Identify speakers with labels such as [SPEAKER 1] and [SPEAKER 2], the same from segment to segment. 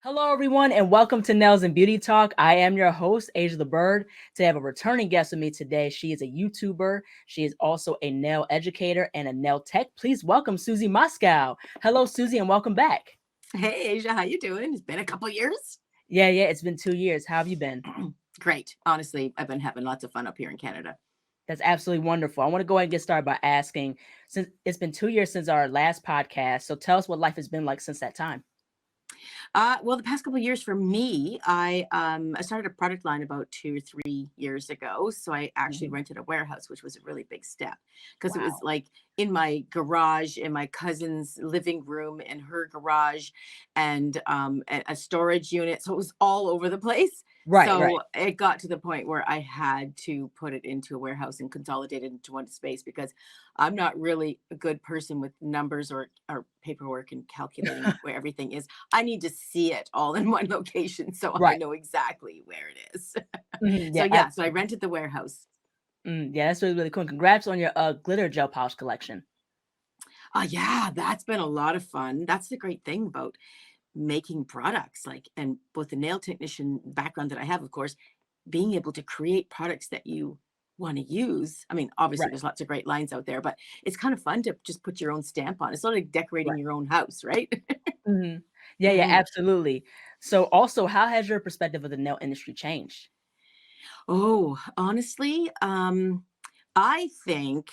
[SPEAKER 1] Hello, everyone, and welcome to Nails and Beauty Talk. I am your host, Asia the Bird. To have a returning guest with me today, she is a YouTuber. She is also a nail educator and a nail tech. Please welcome Suzie Moskal. Hello, Suzie, and welcome back.
[SPEAKER 2] Hey Asia, how you doing? It's been a couple years.
[SPEAKER 1] Yeah, it's been 2 years. How have you been?
[SPEAKER 2] Great. Honestly, I've been having lots of fun up here in Canada.
[SPEAKER 1] That's absolutely wonderful. I want to go ahead and get started by asking, since it's been 2 years since our last podcast, so tell us what life has been like since that time.
[SPEAKER 2] Well, the past couple of years for me, I started a product line about 2 or 3 years ago. So I actually
[SPEAKER 1] Mhm.
[SPEAKER 2] rented a warehouse, which was a really big step because it was
[SPEAKER 1] Wow.
[SPEAKER 2] like in my garage, in my cousin's living room, in her garage, and a storage unit. So it was all over the place.
[SPEAKER 1] Right.
[SPEAKER 2] So it got to the point where I had to put it into a warehouse and consolidate it into one space because I'm not really a good person with numbers or paperwork and calculating where everything is. I need to see it all in one location so I
[SPEAKER 1] Right.
[SPEAKER 2] know exactly where it is.
[SPEAKER 1] Mhm.
[SPEAKER 2] So
[SPEAKER 1] Yeah,
[SPEAKER 2] yeah, so I rented the warehouse.
[SPEAKER 1] yeah, that's really cool. Congrats on your glitter gel polish collection.
[SPEAKER 2] Oh yeah, that's been a lot of fun. That's the great thing about making products, like, and both the nail technician background that I have, of course, being able to create products that you want to use. I mean, obviously
[SPEAKER 1] Right.
[SPEAKER 2] there's lots of great lines out there, but it's kind of fun to just put your own stamp on. It's sort of like decorating
[SPEAKER 1] Right.
[SPEAKER 2] your own house, right?
[SPEAKER 1] Mhm. Yeah,
[SPEAKER 2] Mhm.
[SPEAKER 1] absolutely. So also, how has your perspective of the nail industry changed?
[SPEAKER 2] Oh, honestly, I think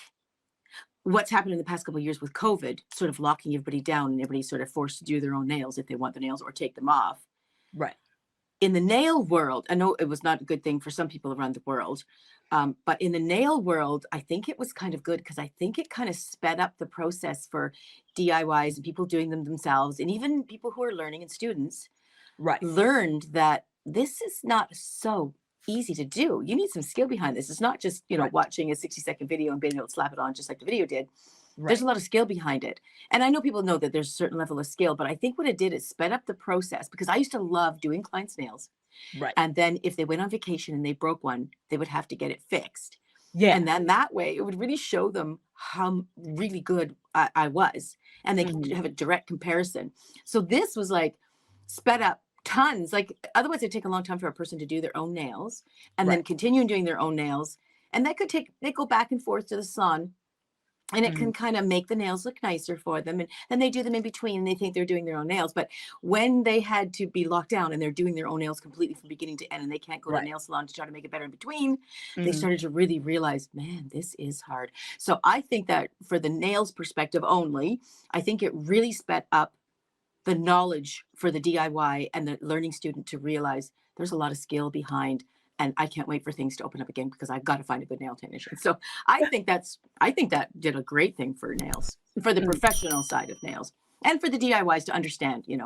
[SPEAKER 2] what's happened in the past couple of years with COVID, sort of locking everybody down and everybody's sort of forced to do their own nails if they want the nails or take them off.
[SPEAKER 1] Right.
[SPEAKER 2] In the nail world, I know it was not a good thing for some people around the world, but in the nail world, I think it was kind of good because I think it kind of sped up the process for DIYs and people doing them themselves, and even people who are learning and students
[SPEAKER 1] Right.
[SPEAKER 2] learned that this is not so easy to do. You need some skill behind this. It's not just,
[SPEAKER 1] Right.
[SPEAKER 2] watching a 60-second video and being able to slap it on just like the video did. There's
[SPEAKER 1] Right.
[SPEAKER 2] a lot of skill behind it. And I know people know that there's a certain level of skill, but I think what it did is sped up the process because I used to love doing clients' nails.
[SPEAKER 1] Right.
[SPEAKER 2] And then if they went on vacation and they broke one, they would have to get it fixed.
[SPEAKER 1] Yeah.
[SPEAKER 2] And then that way it would really show them how really good I was. And they could
[SPEAKER 1] Mhm.
[SPEAKER 2] have a direct comparison. So this was like sped up tons. Like otherwise it'd take a long time for a person to do their own nails and
[SPEAKER 1] Right.
[SPEAKER 2] then continue doing their own nails. And that could take, they go back and forth to the salon and it
[SPEAKER 1] Mhm.
[SPEAKER 2] can kind of make the nails look nicer for them. And then they do them in between and they think they're doing their own nails. But when they had to be locked down and they're doing their own nails completely from beginning to end and they can't go to a
[SPEAKER 1] Right.
[SPEAKER 2] nail salon to try to make it better in between, they
[SPEAKER 1] Mhm.
[SPEAKER 2] started to really realize, man, this is hard. So I think that for the nails perspective only, I think it really sped up the knowledge for the DIY and the learning student to realize there's a lot of skill behind, and I can't wait for things to open up again because I've got to find a good nail technician. So I think that did a great thing for nails, for the
[SPEAKER 1] Mhm.
[SPEAKER 2] professional side of nails, and for the DIYs to understand, you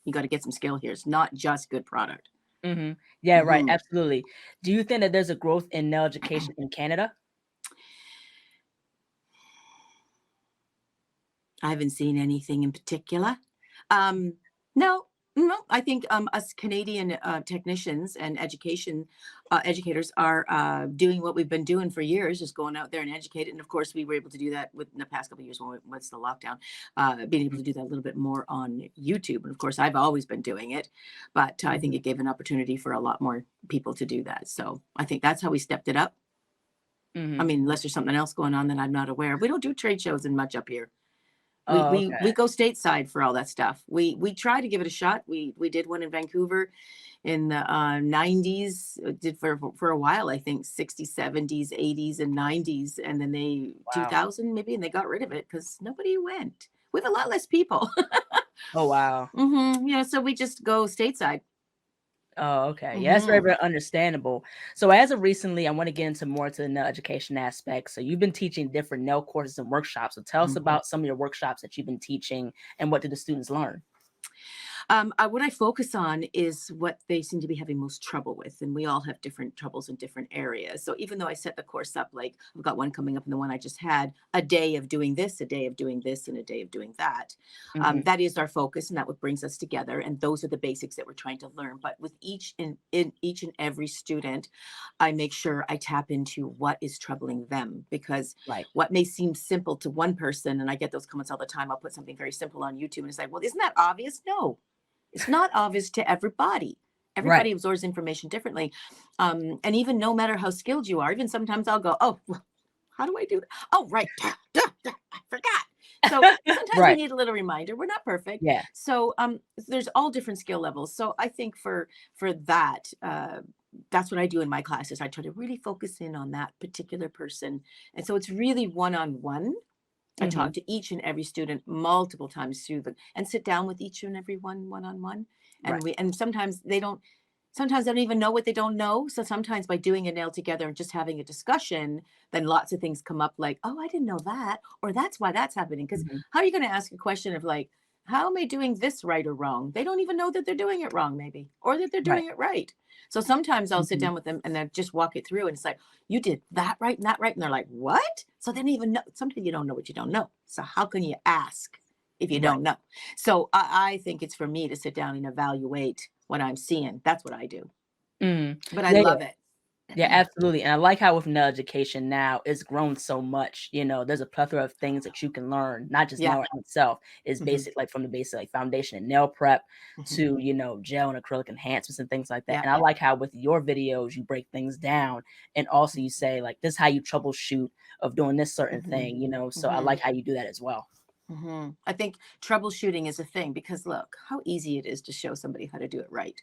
[SPEAKER 2] got to get some skill here. It's not just good product.
[SPEAKER 1] Mhm. Yeah, right,
[SPEAKER 2] Mhm.
[SPEAKER 1] absolutely. Do you think that there's a growth in nail education in Canada?
[SPEAKER 2] I haven't seen anything in particular. Um, no, no, I think us Canadian technicians and educators are doing what we've been doing for years, just going out there and educating. And of course, we were able to do that in the past couple of years when was the lockdown, being able
[SPEAKER 1] Mm.
[SPEAKER 2] to do that a little bit more on YouTube. And of course, I've always been doing it, but I think
[SPEAKER 1] Mhm.
[SPEAKER 2] it gave an opportunity for a lot more people to do that. So I think that's how we stepped it up. I
[SPEAKER 1] Mhm.
[SPEAKER 2] mean, unless there's something else going on that I'm not aware of. We don't do trade shows and much up here. We
[SPEAKER 1] Oh,
[SPEAKER 2] we
[SPEAKER 1] okay.
[SPEAKER 2] we go stateside for all that stuff. We try to give it a shot. We did one in Vancouver in the 90s. Did for a while, I think 60s, 70s, 80s, and 90s, and then they
[SPEAKER 1] Wow.
[SPEAKER 2] 2000 maybe, and they got rid of it because nobody went. We have a lot less people.
[SPEAKER 1] Oh, wow.
[SPEAKER 2] Yeah, so we just go stateside.
[SPEAKER 1] Oh, okay. Yeah, that's very,
[SPEAKER 2] hmm
[SPEAKER 1] very understandable. So as of recently, I want to get into more to the nail education aspect. So you've been teaching different nail courses and workshops. So tell us
[SPEAKER 2] hmm
[SPEAKER 1] about some of your workshops that you've been teaching and what did the students learn?
[SPEAKER 2] What I focus on is what they seem to be having most trouble with, and we all have different troubles in different areas. So even though I set the course up, like I've got one coming up, and the one I just had, a day of doing this, a day of doing this, and a day of doing that.
[SPEAKER 1] Mhm.
[SPEAKER 2] That is our focus, and that what brings us together. And those are the basics that we're trying to learn. But with each in each and every student, I make sure I tap into what is troubling them because
[SPEAKER 1] Right.
[SPEAKER 2] what may seem simple to one person, and I get those comments all the time. I'll put something very simple on YouTube and it's like, well, isn't that obvious? No, It's not obvious to everybody.
[SPEAKER 1] Right.
[SPEAKER 2] Everybody absorbs information differently. And even no matter how skilled you are, even sometimes I'll go, oh, well, how do I do that? Oh, right. Duh, duh, duh, I forgot. So sometimes we
[SPEAKER 1] Right.
[SPEAKER 2] need a little reminder. We're not perfect.
[SPEAKER 1] Yeah.
[SPEAKER 2] So there's all different skill levels. So I think for that, that's what I do in my classes. I try to really focus in on that particular person. And so it's really one-on-one. I
[SPEAKER 1] Hmm.
[SPEAKER 2] talk to each and every student multiple times through the and sit down with each and every one-on-one.
[SPEAKER 1] Right.
[SPEAKER 2] And sometimes they don't even know what they don't know. So sometimes by doing a nail together and just having a discussion, then lots of things come up like, oh, I didn't know that, or that's why that's happening. Because
[SPEAKER 1] Hmm.
[SPEAKER 2] how are you going to ask a question of like, how am I doing this right or wrong? They don't even know that they're doing it wrong, maybe, or that they're
[SPEAKER 1] Right.
[SPEAKER 2] doing it right. So sometimes I'll sit
[SPEAKER 1] Hmm.
[SPEAKER 2] down with them and then just walk it through. And it's like, you did that right and that right. And they're like, what? So they don't even know. Sometimes you don't know what you don't know. So how can you ask if you
[SPEAKER 1] Right.
[SPEAKER 2] don't know? So I think it's for me to sit down and evaluate what I'm seeing. That's what I do.
[SPEAKER 1] Mm.
[SPEAKER 2] But I
[SPEAKER 1] Yeah.
[SPEAKER 2] love it.
[SPEAKER 1] Yeah, absolutely. And I like how with nail education now it's grown so much. There's a plethora of things that you can learn, not just
[SPEAKER 2] Yeah.
[SPEAKER 1] nail art itself. Is
[SPEAKER 2] Hmm.
[SPEAKER 1] basic, like from the basic like foundation and nail prep
[SPEAKER 2] Hmm.
[SPEAKER 1] to, gel and acrylic enhancements and things like that.
[SPEAKER 2] Yeah.
[SPEAKER 1] And I like how with your videos you break things down and also you say like this is how you troubleshoot of doing this certain
[SPEAKER 2] Hmm.
[SPEAKER 1] thing. So I
[SPEAKER 2] Hmm.
[SPEAKER 1] like how you do that as well.
[SPEAKER 2] Hmm. I think troubleshooting is a thing because look how easy it is to show somebody how to do it right.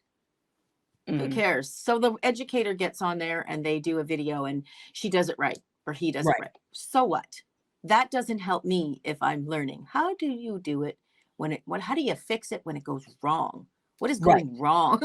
[SPEAKER 2] Who
[SPEAKER 1] Mhm.
[SPEAKER 2] cares? So the educator gets on there and they do a video and she does it right or he does it
[SPEAKER 1] Right.
[SPEAKER 2] right. So what? That doesn't help me if I'm learning. How do you do it how do you fix it when it goes wrong? What is
[SPEAKER 1] Right.
[SPEAKER 2] going wrong?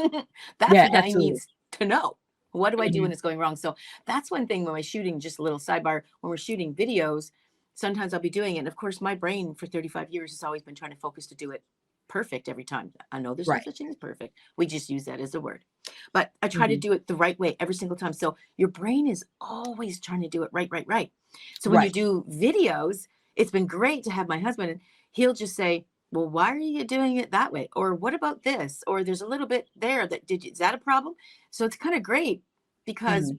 [SPEAKER 2] That's
[SPEAKER 1] Yeah,
[SPEAKER 2] what I
[SPEAKER 1] absolutely.
[SPEAKER 2] needs to know. What do I do when
[SPEAKER 1] Mhm.
[SPEAKER 2] it's going wrong? So that's one thing when we're shooting, just a little sidebar, when we're shooting videos, sometimes I'll be doing it. And of course, my brain for 35 years has always been trying to focus to do it perfect every time. I know there's no
[SPEAKER 1] Right.
[SPEAKER 2] such thing as perfect. We just use that as a word. But I try to
[SPEAKER 1] Mhm.
[SPEAKER 2] do it the right way every single time. So your brain is always trying to do it right, right, right. So when you
[SPEAKER 1] Right.
[SPEAKER 2] do videos, it's been great to have my husband, and he'll just say, well, why are you doing it that way? Or what about this? Or there's a little bit there is that a problem? So it's kind of great because
[SPEAKER 1] Mhm.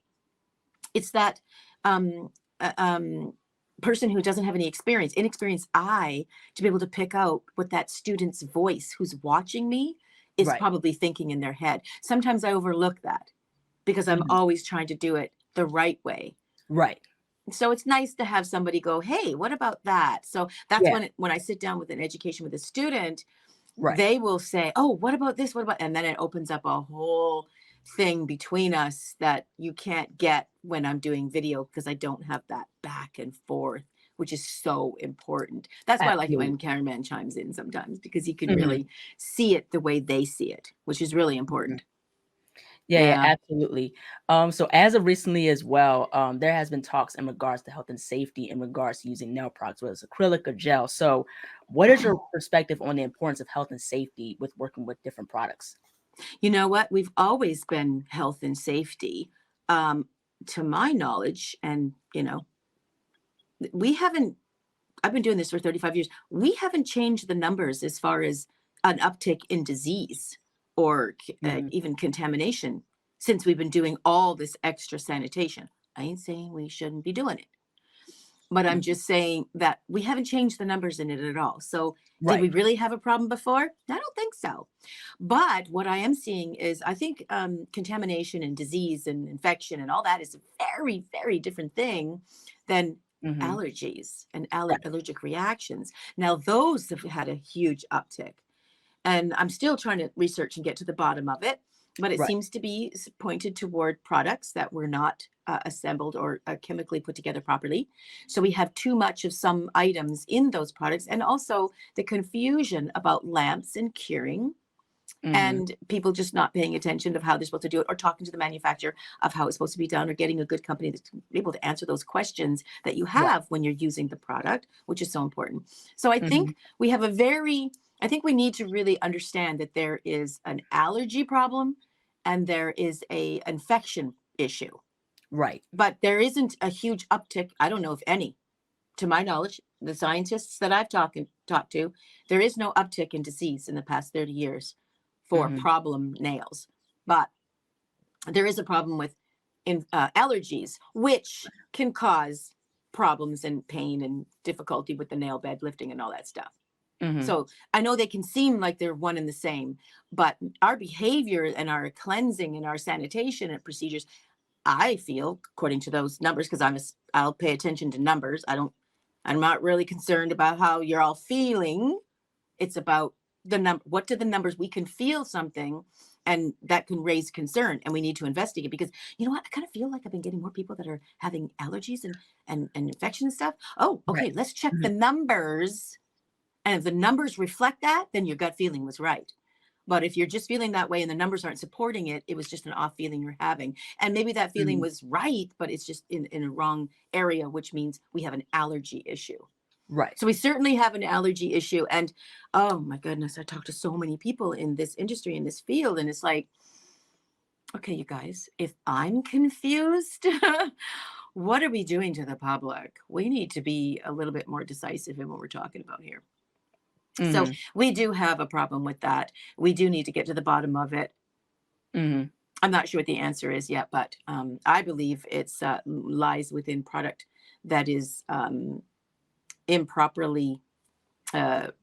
[SPEAKER 2] it's that um, uh, um, person who doesn't have any experience, inexperienced eye to be able to pick out what that student's voice who's watching me is
[SPEAKER 1] Right.
[SPEAKER 2] probably thinking in their head. Sometimes I overlook that because I'm
[SPEAKER 1] Mhm.
[SPEAKER 2] always trying to do it the right way.
[SPEAKER 1] Right.
[SPEAKER 2] So it's nice to have somebody go, hey, what about that? So that's
[SPEAKER 1] Yeah.
[SPEAKER 2] when I sit down with an education with a student,
[SPEAKER 1] Right.
[SPEAKER 2] they will say, oh, what about this? What about, and then it opens up a whole thing between us that you can't get when I'm doing video because I don't have that back and forth, which is so important. That's why I like it
[SPEAKER 1] Absolutely.
[SPEAKER 2] when cameraman chimes in sometimes because he can
[SPEAKER 1] Mhm.
[SPEAKER 2] really see it the way they see it, which is really
[SPEAKER 1] Mhm.
[SPEAKER 2] important.
[SPEAKER 1] Yeah, yeah,
[SPEAKER 2] Yeah.
[SPEAKER 1] absolutely. So as of recently as well, there has been talks in regards to health and safety in regards to using nail products, whether it's acrylic or gel. So, what is your perspective on the importance of health and safety with working with different products?
[SPEAKER 2] You know what? We've always been health and safety, um, to my knowledge. And, we haven't, I've been doing this for 35 years. We haven't changed the numbers as far as an uptick in disease or
[SPEAKER 1] Mhm.
[SPEAKER 2] even contamination since we've been doing all this extra sanitation. I ain't saying we shouldn't be doing it, but I'm
[SPEAKER 1] Mhm.
[SPEAKER 2] just saying that we haven't changed the numbers in it at all. So, did
[SPEAKER 1] Right.
[SPEAKER 2] we really have a problem before? I don't think so. But what I am seeing is, I think contamination and disease and infection and all that is a very, very different thing than
[SPEAKER 1] Mhm.
[SPEAKER 2] allergies and
[SPEAKER 1] Right.
[SPEAKER 2] allergic reactions. Now, those have had a huge uptick. And I'm still trying to research and get to the bottom of it, but it
[SPEAKER 1] Right.
[SPEAKER 2] seems to be pointed toward products that were not assembled or chemically put together properly. So we have too much of some items in those products, and also the confusion about lamps and curing,
[SPEAKER 1] Mhm.
[SPEAKER 2] and people just not paying attention of how they're supposed to do it, or talking to the manufacturer of how it's supposed to be done, or getting a good company that's able to answer those questions that you
[SPEAKER 1] Right.
[SPEAKER 2] have when you're using the product, which is so important. So I
[SPEAKER 1] Mhm.
[SPEAKER 2] think we have a very, I think we need to really understand that there is an allergy problem and there is a infection issue,
[SPEAKER 1] Right.
[SPEAKER 2] but there isn't a huge uptick. I don't know if any, to my knowledge, the scientists that I've talked to, there is no uptick in disease in the past 30 years for
[SPEAKER 1] Mhm.
[SPEAKER 2] problem nails. But there is a problem with allergies, which can cause problems and pain and difficulty with the nail bed lifting and all that stuff.
[SPEAKER 1] Mm-hmm.
[SPEAKER 2] So I know they can seem like they're one and the same, but our behavior and our cleansing and our sanitation and procedures, I feel, according to those numbers, because I'll pay attention to numbers. I'm not really concerned about how you're all feeling. It's about the number. What do the numbers? We can feel something, and that can raise concern, and we need to investigate. Because you know what, I kind of feel like I've been getting more people that are having allergies and infection and stuff. Oh,
[SPEAKER 1] Right.
[SPEAKER 2] okay, let's check
[SPEAKER 1] Mm-hmm.
[SPEAKER 2] the numbers, and if the numbers reflect that, then your gut feeling was right. But if you're just feeling that way and the numbers aren't supporting it, it was just an off feeling you're having. And maybe that feeling
[SPEAKER 1] Mm-hmm.
[SPEAKER 2] was right, but it's just in a wrong area, which means we have an allergy issue.
[SPEAKER 1] Right.
[SPEAKER 2] So we certainly have an allergy issue. And oh my goodness, I talk to so many people in this industry, in this field, and it's like, okay, you guys, if I'm confused, what are we doing to the public? We need to be a little bit more decisive in what we're talking about here. So
[SPEAKER 1] Mm-hmm.
[SPEAKER 2] we do have a problem with that. We do need to get to the bottom of it.
[SPEAKER 1] Mm-hmm.
[SPEAKER 2] I'm not sure what the answer is yet, but I believe it's lies within product that is improperly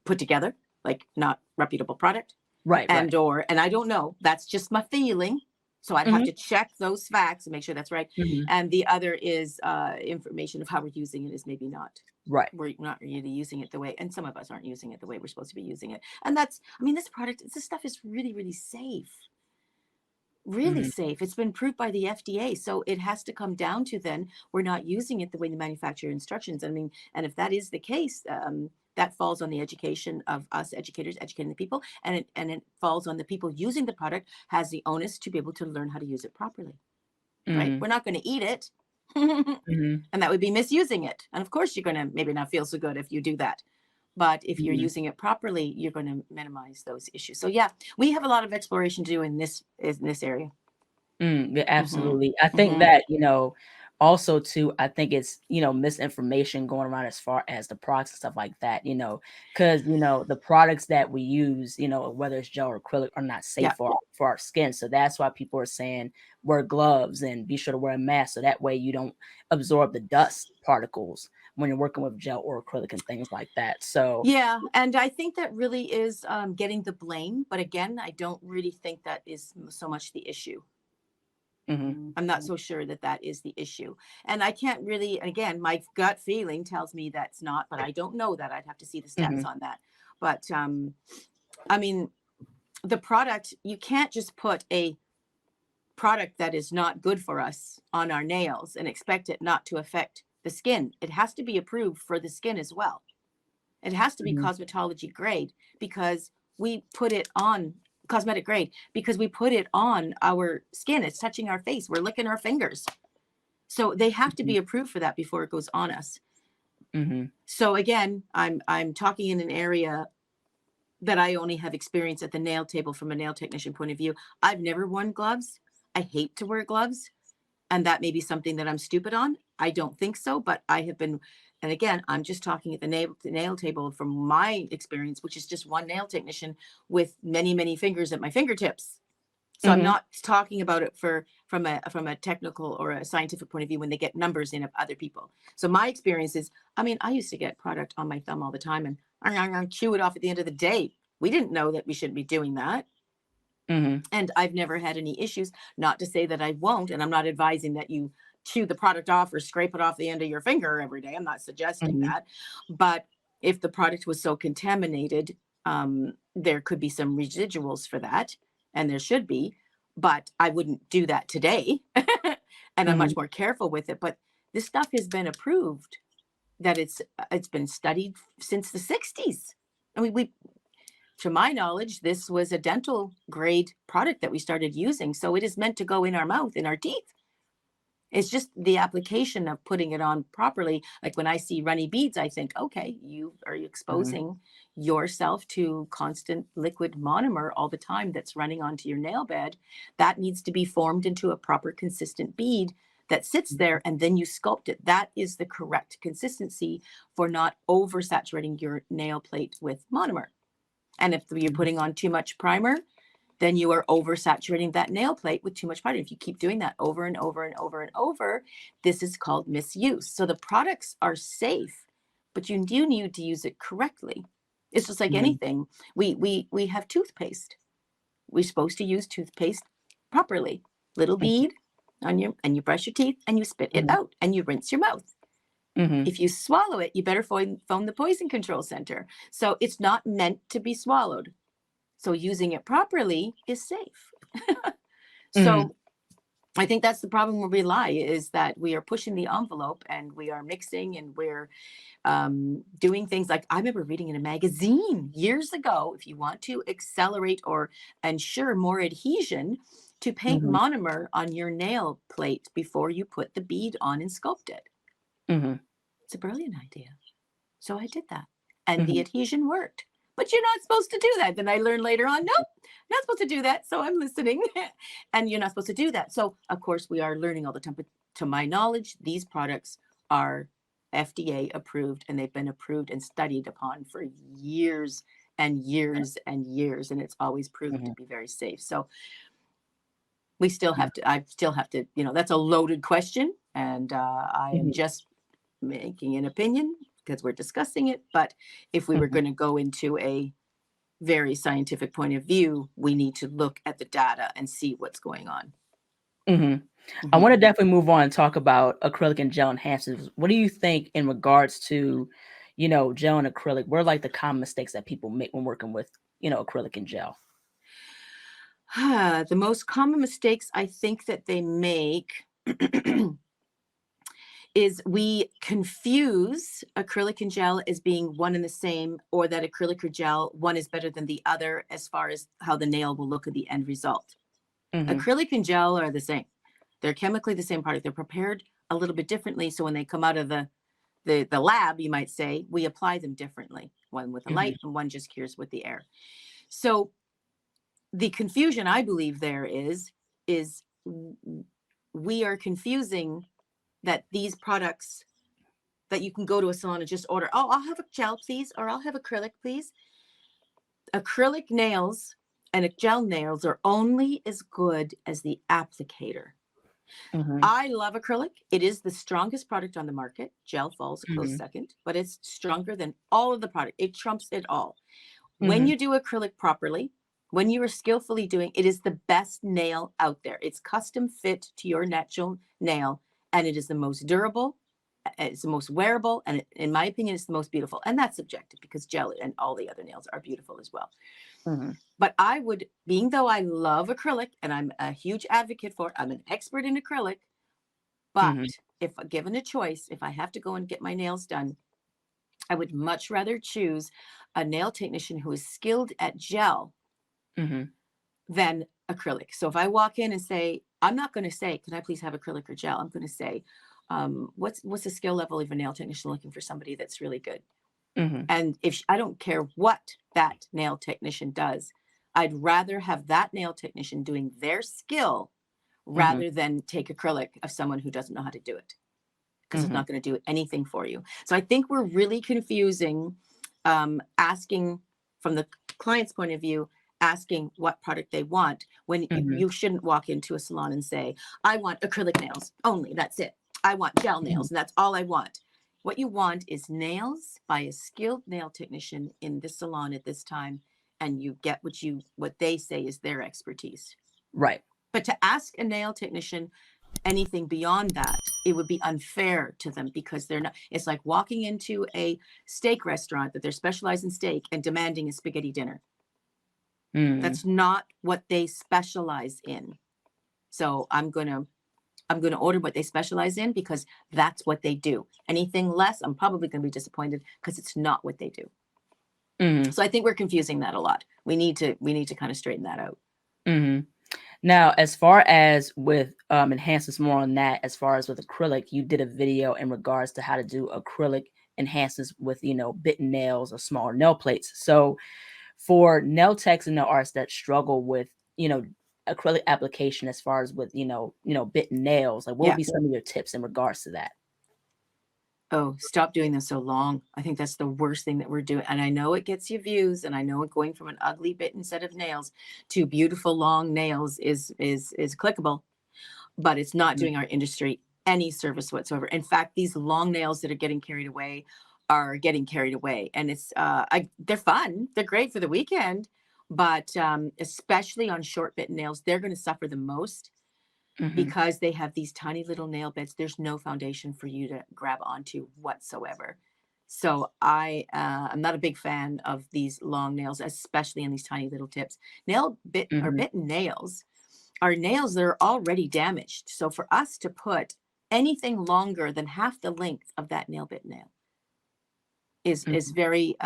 [SPEAKER 2] put together, like not reputable product,
[SPEAKER 1] Right. Right.
[SPEAKER 2] and I don't know. That's just my feeling. So I'd have
[SPEAKER 1] Mm-hmm.
[SPEAKER 2] to check those facts and make sure that's right.
[SPEAKER 1] Mm-hmm.
[SPEAKER 2] And the other is information of how we're using it is maybe not.
[SPEAKER 1] Right.
[SPEAKER 2] We're not really using it the way, and some of us aren't using it the way we're supposed to be using it. And that's, I mean, this stuff is really, really safe. Really
[SPEAKER 1] Mm-hmm.
[SPEAKER 2] safe. It's been approved by the FDA. So it has to come down to then we're not using it the way the manufacturer instructions. I mean, and if that is the case, that falls on the education of us educators educating the people, and it falls on the people using the product has the onus to be able to learn how to use it properly. Right?
[SPEAKER 1] Mm-hmm.
[SPEAKER 2] We're not going to eat it. And
[SPEAKER 1] Mm-hmm.
[SPEAKER 2] that would be misusing it. And of course, you're going to maybe not feel so good if you do that. But if you're
[SPEAKER 1] Mm-hmm.
[SPEAKER 2] using it properly, you're going to minimize those issues. So yeah, we have a lot of exploration to do in this area.
[SPEAKER 1] Yeah,
[SPEAKER 2] Hmm.
[SPEAKER 1] absolutely. I think
[SPEAKER 2] Hmm.
[SPEAKER 1] that, also too, I think it's, misinformation going around as far as the products and stuff like that, because, the products that we use, whether it's gel or acrylic are not safe
[SPEAKER 2] Yeah.
[SPEAKER 1] for our skin. So that's why people are saying wear gloves and be sure to wear a mask. So that way you don't absorb the dust particles when you're working with gel or acrylic and things like that. So,
[SPEAKER 2] Yeah. And I think that really is getting the blame. But again, I don't really think that is so much the issue.
[SPEAKER 1] mhm,
[SPEAKER 2] I'm not so sure that that is the issue. And I can't really, again, my gut feeling tells me that's not, but I don't know that. I'd have to see the stats
[SPEAKER 1] mhm,
[SPEAKER 2] on that. But I mean, the product, you can't just put a product that is not good for us on our nails and expect it not to affect the skin. It has to be approved for the skin as well. It has to be
[SPEAKER 1] mhm,
[SPEAKER 2] cosmetology grade because we put it on cosmetic grade because we put it on our skin. It's touching our face. We're licking our fingers. So they have to
[SPEAKER 1] mhm,
[SPEAKER 2] be approved for that before it goes on us.
[SPEAKER 1] mhm,
[SPEAKER 2] So again, I'm talking in an area that I only have experience at the nail table from a nail technician point of view. I've never worn gloves. I hate to wear gloves. And that may be something that I'm stupid on. I don't think so, but I have been, and again, I'm just talking at the nail table from my experience, which is just one nail technician with many, many fingers at my fingertips. So I'm
[SPEAKER 1] mhm,
[SPEAKER 2] not talking about it from a technical or a scientific point of view when they get numbers in of other people. So my experience is, I mean, I used to get product on my thumb all the time and I chew it off at the end of the day. We didn't know that we shouldn't be doing that.
[SPEAKER 1] mhm,
[SPEAKER 2] And I've never had any issues, not to say that I won't. And I'm not advising that you chew the product off or scrape it off the end of your finger every day. I'm not suggesting
[SPEAKER 1] mhm,
[SPEAKER 2] that. But if the product was so contaminated, there could be some residuals for that. And there should be. But I wouldn't do that today. And I'm
[SPEAKER 1] mhm,
[SPEAKER 2] much more careful with it. But this stuff has been approved that it's been studied since the 60s. I mean, we to my knowledge, this was a dental grade product that we started using. So it is meant to go in our mouth, in our teeth. It's just the application of putting it on properly. Like when I see runny beads, I think, okay, you are you
[SPEAKER 1] mhm,
[SPEAKER 2] exposing yourself to constant liquid monomer all the time that's running onto your nail bed. That needs to be formed into a proper, consistent bead that sits there, and then you sculpt it. That is the correct consistency for not oversaturating your nail plate with monomer. And if you're
[SPEAKER 1] mhm,
[SPEAKER 2] putting on too much primer, then you are oversaturating that nail plate with too much primer. If you keep doing that over and over and over and over, this is called misuse. So the products are safe, but you do need to use it correctly. It's just like
[SPEAKER 1] Mhm.
[SPEAKER 2] anything. We have toothpaste. We're supposed to use toothpaste properly. Little bead on your, and you brush your teeth and you spit it
[SPEAKER 1] Mhm.
[SPEAKER 2] out and you rinse your mouth.
[SPEAKER 1] Mhm.
[SPEAKER 2] If you swallow it, you better phone the poison control center. So it's not meant to be swallowed. So using it properly is safe.
[SPEAKER 1] Mhm.
[SPEAKER 2] So I think that's the problem where we lie, is that we are pushing the envelope and we are mixing and we're doing things like, I remember reading in a magazine years ago, if you want to accelerate or ensure more adhesion, to paint
[SPEAKER 1] Mhm.
[SPEAKER 2] monomer on your nail plate before you put the bead on and sculpt it.
[SPEAKER 1] Mhm.
[SPEAKER 2] It's a brilliant idea. So I did that and the
[SPEAKER 1] Mhm.
[SPEAKER 2] adhesion worked. But you're not supposed to do that. Then I learned later on, nope, not supposed to do that. So I'm listening. And you're not supposed to do that. So of course we are learning all the time. But to my knowledge, these products are FDA approved and they've been approved and studied upon for years and years and years. And it's always proven to
[SPEAKER 1] Mhm.
[SPEAKER 2] be very safe. So we still
[SPEAKER 1] Yeah.
[SPEAKER 2] have to, I still have to, that's a loaded question. And I am
[SPEAKER 1] Mhm.
[SPEAKER 2] just making an opinion because we're discussing it. But if we were
[SPEAKER 1] Mhm.
[SPEAKER 2] going to go into a very scientific point of view, we need to look at the data and see what's going on.
[SPEAKER 1] Mhm. I
[SPEAKER 2] Mhm.
[SPEAKER 1] wanna definitely move on and talk about acrylic and gel enhancers. What do you think in regards to, gel and acrylic? What are, like, the common mistakes that people make when working with, acrylic and gel?
[SPEAKER 2] The most common mistakes I think that they make is we confuse acrylic and gel as being one and the same, or that acrylic or gel, one is better than the other as far as how the nail will look at the end result.
[SPEAKER 1] Mhm.
[SPEAKER 2] Acrylic and gel are the same. They're chemically the same product. They're prepared a little bit differently. So when they come out of the lab, you might say, we apply them differently. One with a
[SPEAKER 1] Mhm.
[SPEAKER 2] light and one just cures with the air. So the confusion I believe there is we are confusing that these products that you can go to a salon and just order, oh, I'll have a gel, please, or I'll have acrylic, please. Acrylic nails and gel nails are only as good as the applicator.
[SPEAKER 1] Mhm.
[SPEAKER 2] I love acrylic. It is the strongest product on the market. Gel falls a close
[SPEAKER 1] Mhm.
[SPEAKER 2] second, but it's stronger than all of the product. It trumps it all. When
[SPEAKER 1] Mhm.
[SPEAKER 2] you do acrylic properly, when you are skillfully doing, it is the best nail out there. It's custom fit to your natural nail, and it is the most durable. It's the most wearable, and in my opinion, it's the most beautiful. And that's subjective because gel and all the other nails are beautiful as well.
[SPEAKER 1] Mhm.
[SPEAKER 2] But I would, being though I love acrylic and I'm a huge advocate for it, I'm an expert in acrylic.
[SPEAKER 1] Mhm.
[SPEAKER 2] But if given a choice, if I have to go and get my nails done, I would much rather choose a nail technician who is skilled at gel
[SPEAKER 1] Mhm.
[SPEAKER 2] than acrylic. So if I walk in and say, I'm not going to say, can I please have acrylic or gel? I'm going to say, what's the skill level of a nail technician looking for somebody that's really good?
[SPEAKER 1] Mhm.
[SPEAKER 2] And if I don't care what that nail technician does, I'd rather have that nail technician doing their skill
[SPEAKER 1] Mhm.
[SPEAKER 2] rather than take acrylic of someone who doesn't know how to do it, because it's
[SPEAKER 1] Mhm.
[SPEAKER 2] not going to do anything for you. So I think we're really confusing, asking from the client's point of view, asking what product they want when
[SPEAKER 1] Mhm.
[SPEAKER 2] you shouldn't walk into a salon and say, I want acrylic nails only. That's it. I want gel
[SPEAKER 1] Mhm.
[SPEAKER 2] nails and that's all I want. What you want is nails by a skilled nail technician in this salon at this time, and you get what they say is their expertise.
[SPEAKER 1] Right.
[SPEAKER 2] But to ask a nail technician anything beyond that, it would be unfair to them because they're not. It's like walking into a steak restaurant that they're specialized in steak and demanding a spaghetti dinner.
[SPEAKER 1] Mhm.
[SPEAKER 2] That's not what they specialize in. So I'm gonna order what they specialize in because that's what they do. Anything less, I'm probably gonna be disappointed because it's not what they do.
[SPEAKER 1] Mhm.
[SPEAKER 2] So I think we're confusing that a lot. We need to kind of straighten that out.
[SPEAKER 1] Mhm. Now, as far as with, enhancements, more on that, as far as with acrylic, you did a video in regards to how to do acrylic enhancements with, bitten nails or smaller nail plates. So for nail techs and nail artists that struggle with, acrylic application as far as with, bitten nails, like what would
[SPEAKER 2] Yeah.
[SPEAKER 1] be some of your tips in regards to that?
[SPEAKER 2] Oh, stop doing this so long. I think that's the worst thing that we're doing. And I know it gets you views, and I know it going from an ugly bitten set of nails to beautiful long nails is clickable, but it's not
[SPEAKER 1] Mhm.
[SPEAKER 2] doing our industry any service whatsoever. In fact, these long nails that are getting carried away are getting carried away. And they're fun. They're great for the weekend, but especially on short bitten nails, they're going to suffer the most
[SPEAKER 1] Hmm.
[SPEAKER 2] because they have these tiny little nail beds. There's no foundation for you to grab onto whatsoever. So I'm not a big fan of these long nails, especially in these tiny little tips.
[SPEAKER 1] Hmm.
[SPEAKER 2] Bitten nails are nails that are already damaged. So for us to put anything longer than half the length of that nail bit nail is
[SPEAKER 1] Hmm.
[SPEAKER 2] very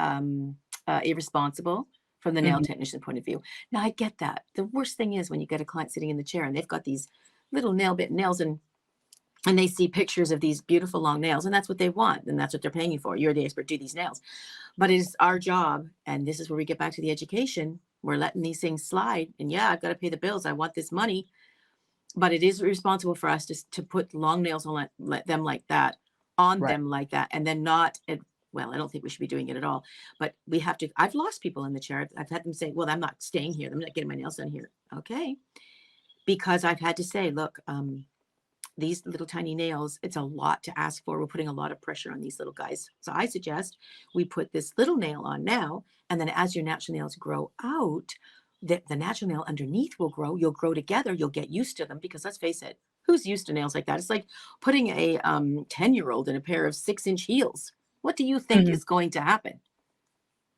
[SPEAKER 2] irresponsible from the nail
[SPEAKER 1] Hmm.
[SPEAKER 2] technician point of view. Now I get that. The worst thing is when you get a client sitting in the chair and they've got these little nail bit nails, and they see pictures of these beautiful long nails, and that's what they want, and that's what they're paying you for. You're the expert, do these nails. But it is our job, and this is where we get back to the education. We're letting these things slide, and yeah, I've got to pay the bills. I want this money, but it is responsible for us to put long nails on let them like that, on
[SPEAKER 1] Right.
[SPEAKER 2] them like that, and then not at, well, I don't think we should be doing it at all, but we have to. I've lost people in the chair. I've had them say, well, I'm not staying here. I'm not getting my nails done here. Okay. Because I've had to say, look, these little tiny nails, it's a lot to ask for. We're putting a lot of pressure on these little guys. So I suggest we put this little nail on now, and then as your natural nails grow out, the natural nail underneath will grow. You'll grow together. You'll get used to them because let's face it, who's used to nails like that? It's like putting a 10-year-old in a pair of 6-inch heels. What do you think
[SPEAKER 1] Hmm.
[SPEAKER 2] is going to happen?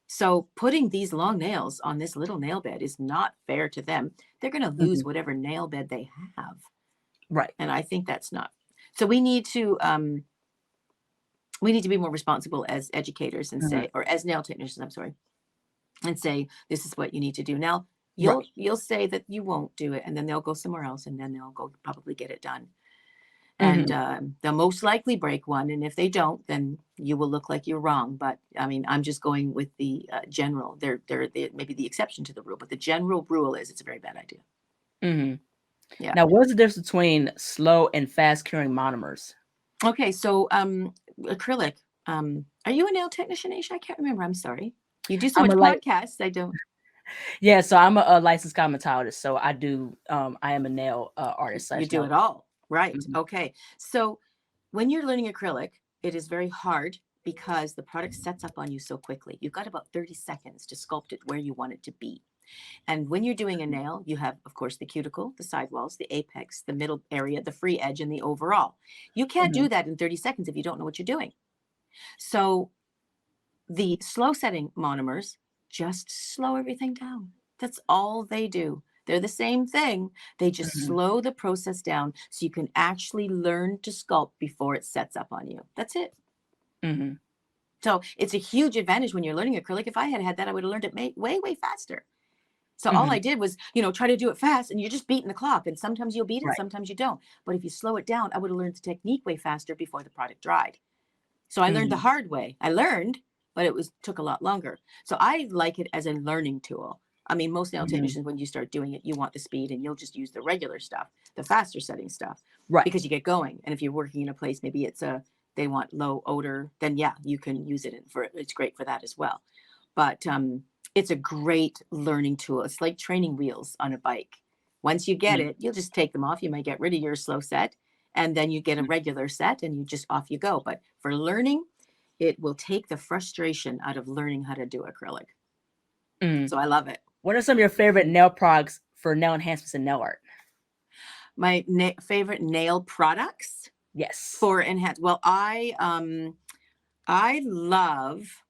[SPEAKER 2] So putting these long nails on this little nail bed is not fair to them. They're going to lose
[SPEAKER 1] Hmm.
[SPEAKER 2] whatever nail bed they have.
[SPEAKER 1] Right.
[SPEAKER 2] And I think that's not. So we need to be more responsible as educators and
[SPEAKER 1] Hmm.
[SPEAKER 2] say, or as nail technicians, I'm sorry, and say, this is what you need to do. Now,
[SPEAKER 1] Right.
[SPEAKER 2] you'll say that you won't do it, and then they'll go somewhere else, and then they'll go probably get it done. And
[SPEAKER 1] Hmm.
[SPEAKER 2] they'll most likely break one. And if they don't, then you will look like you're wrong. But I mean, I'm just going with the general. They're maybe the exception to the rule, but the general rule is it's a very bad idea.
[SPEAKER 1] Hmm.
[SPEAKER 2] Yeah.
[SPEAKER 1] Now, what is the difference between slow and fast curing monomers?
[SPEAKER 2] Okay, so acrylic. Are you a nail technician, Aisha? I can't remember. I'm sorry. You do so
[SPEAKER 1] I'm a
[SPEAKER 2] much
[SPEAKER 1] like,
[SPEAKER 2] podcasts. I don't.
[SPEAKER 1] yeah, so I'm a licensed cosmetologist. So I do, I am a nail artist
[SPEAKER 2] You
[SPEAKER 1] slash
[SPEAKER 2] do
[SPEAKER 1] nail.
[SPEAKER 2] it all, right?
[SPEAKER 1] Mhm.
[SPEAKER 2] Okay. So when you're learning acrylic, it is very hard because the product sets up on you so quickly. You've got about 30 seconds to sculpt it where you want it to be. And when you're doing a nail, you have, of course, the cuticle, the sidewalls, the apex, the middle area, the free edge, and the overall. You can't
[SPEAKER 1] Mhm.
[SPEAKER 2] do that in 30 seconds if you don't know what you're doing. So the slow setting monomers just slow everything down. That's all they do. They're the same thing. They just
[SPEAKER 1] Mhm.
[SPEAKER 2] slow the process down so you can actually learn to sculpt before it sets up on you. That's it.
[SPEAKER 1] Mhm.
[SPEAKER 2] So it's a huge advantage when you're learning acrylic. If I had had that, I would have learned it way, way faster. So all
[SPEAKER 1] Mhm.
[SPEAKER 2] I did was, try to do it fast and you're just beating the clock. And sometimes you'll beat it,
[SPEAKER 1] Right.
[SPEAKER 2] sometimes you don't. But if you slow it down, I would have learned the technique way faster before the product dried. So I learned the
[SPEAKER 1] Mhm.
[SPEAKER 2] hard way. I learned, but it took a lot longer. So I like it as a learning tool. I mean, most nail
[SPEAKER 1] Mhm.
[SPEAKER 2] technicians, when you start doing it, you want the speed and you'll just use the regular stuff, the faster setting stuff,
[SPEAKER 1] Right.
[SPEAKER 2] because you get going. And if you're working in a place, maybe they want low odor, then yeah, you can use it it's great for that as well. But it's a great learning tool. It's like training wheels on a bike. Once you get
[SPEAKER 1] Mhm.
[SPEAKER 2] it, you'll just take them off. You might get rid of your slow set and then you get a regular set and you just off you go. But for learning, it will take the frustration out of learning how to do acrylic.
[SPEAKER 1] Mhm.
[SPEAKER 2] So I love it.
[SPEAKER 1] What are some of your favorite nail products for nail enhancements and nail art?
[SPEAKER 2] My favorite nail products
[SPEAKER 1] Yes.
[SPEAKER 2] for enhance. Well, I love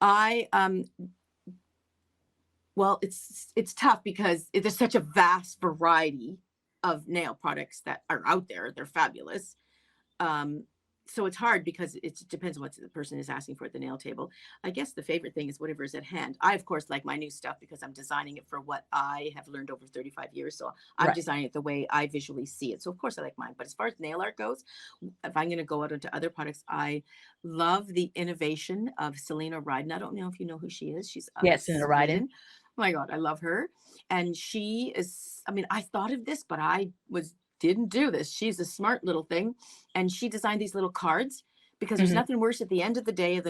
[SPEAKER 2] I well, it's tough because there's such a vast variety of nail products that are out there. They're fabulous. Um, so it's hard because it depends on what the person is asking for at the nail table. I guess the favorite thing is whatever is at hand. I, of course, like my new stuff because I'm designing it for what I have learned over 35 years. So I'm
[SPEAKER 1] Right.
[SPEAKER 2] designing it the way I visually see it. So, of course, I like mine. But as far as nail art goes, if I'm going to go out into other products, I love the innovation of Selena Ryden. I don't know if you know who she is. She's out of
[SPEAKER 1] Yes, in the writing.
[SPEAKER 2] Sweden. Oh my God, I love her. And she is, I mean, I thought of this, but didn't do this. She's a smart little thing. And she designed these little cards because there's
[SPEAKER 1] Mhm.
[SPEAKER 2] nothing worse at the end of the day,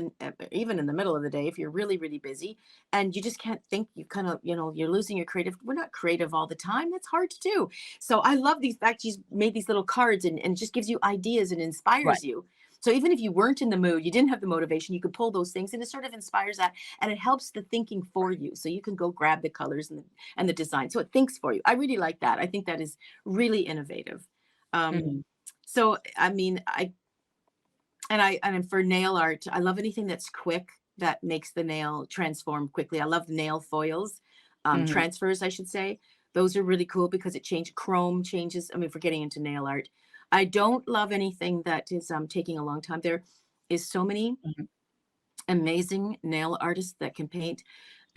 [SPEAKER 2] even in the middle of the day, if you're really, really busy and you just can't think, you kind of, you're losing your creative. We're not creative all the time. That's hard to do. So I love these fact she's made these little cards and it just gives you ideas and
[SPEAKER 1] Right.
[SPEAKER 2] inspires you. So even if you weren't in the mood, you didn't have the motivation, you could pull those things, and it sort of inspires that, and it helps the thinking for you. So you can go grab the colors and the design. So it thinks for you. I really like that. I think that is really innovative. Um,
[SPEAKER 1] Mhm.
[SPEAKER 2] so I mean, and for nail art, I love anything that's quick, that makes the nail transform quickly. I love nail foils,
[SPEAKER 1] Mhm.
[SPEAKER 2] transfers, I should say. Those are really cool because it changes, chrome changes. I mean, for getting into nail art, I don't love anything that is taking a long time. There is so many
[SPEAKER 1] Mhm.
[SPEAKER 2] amazing nail artists that can paint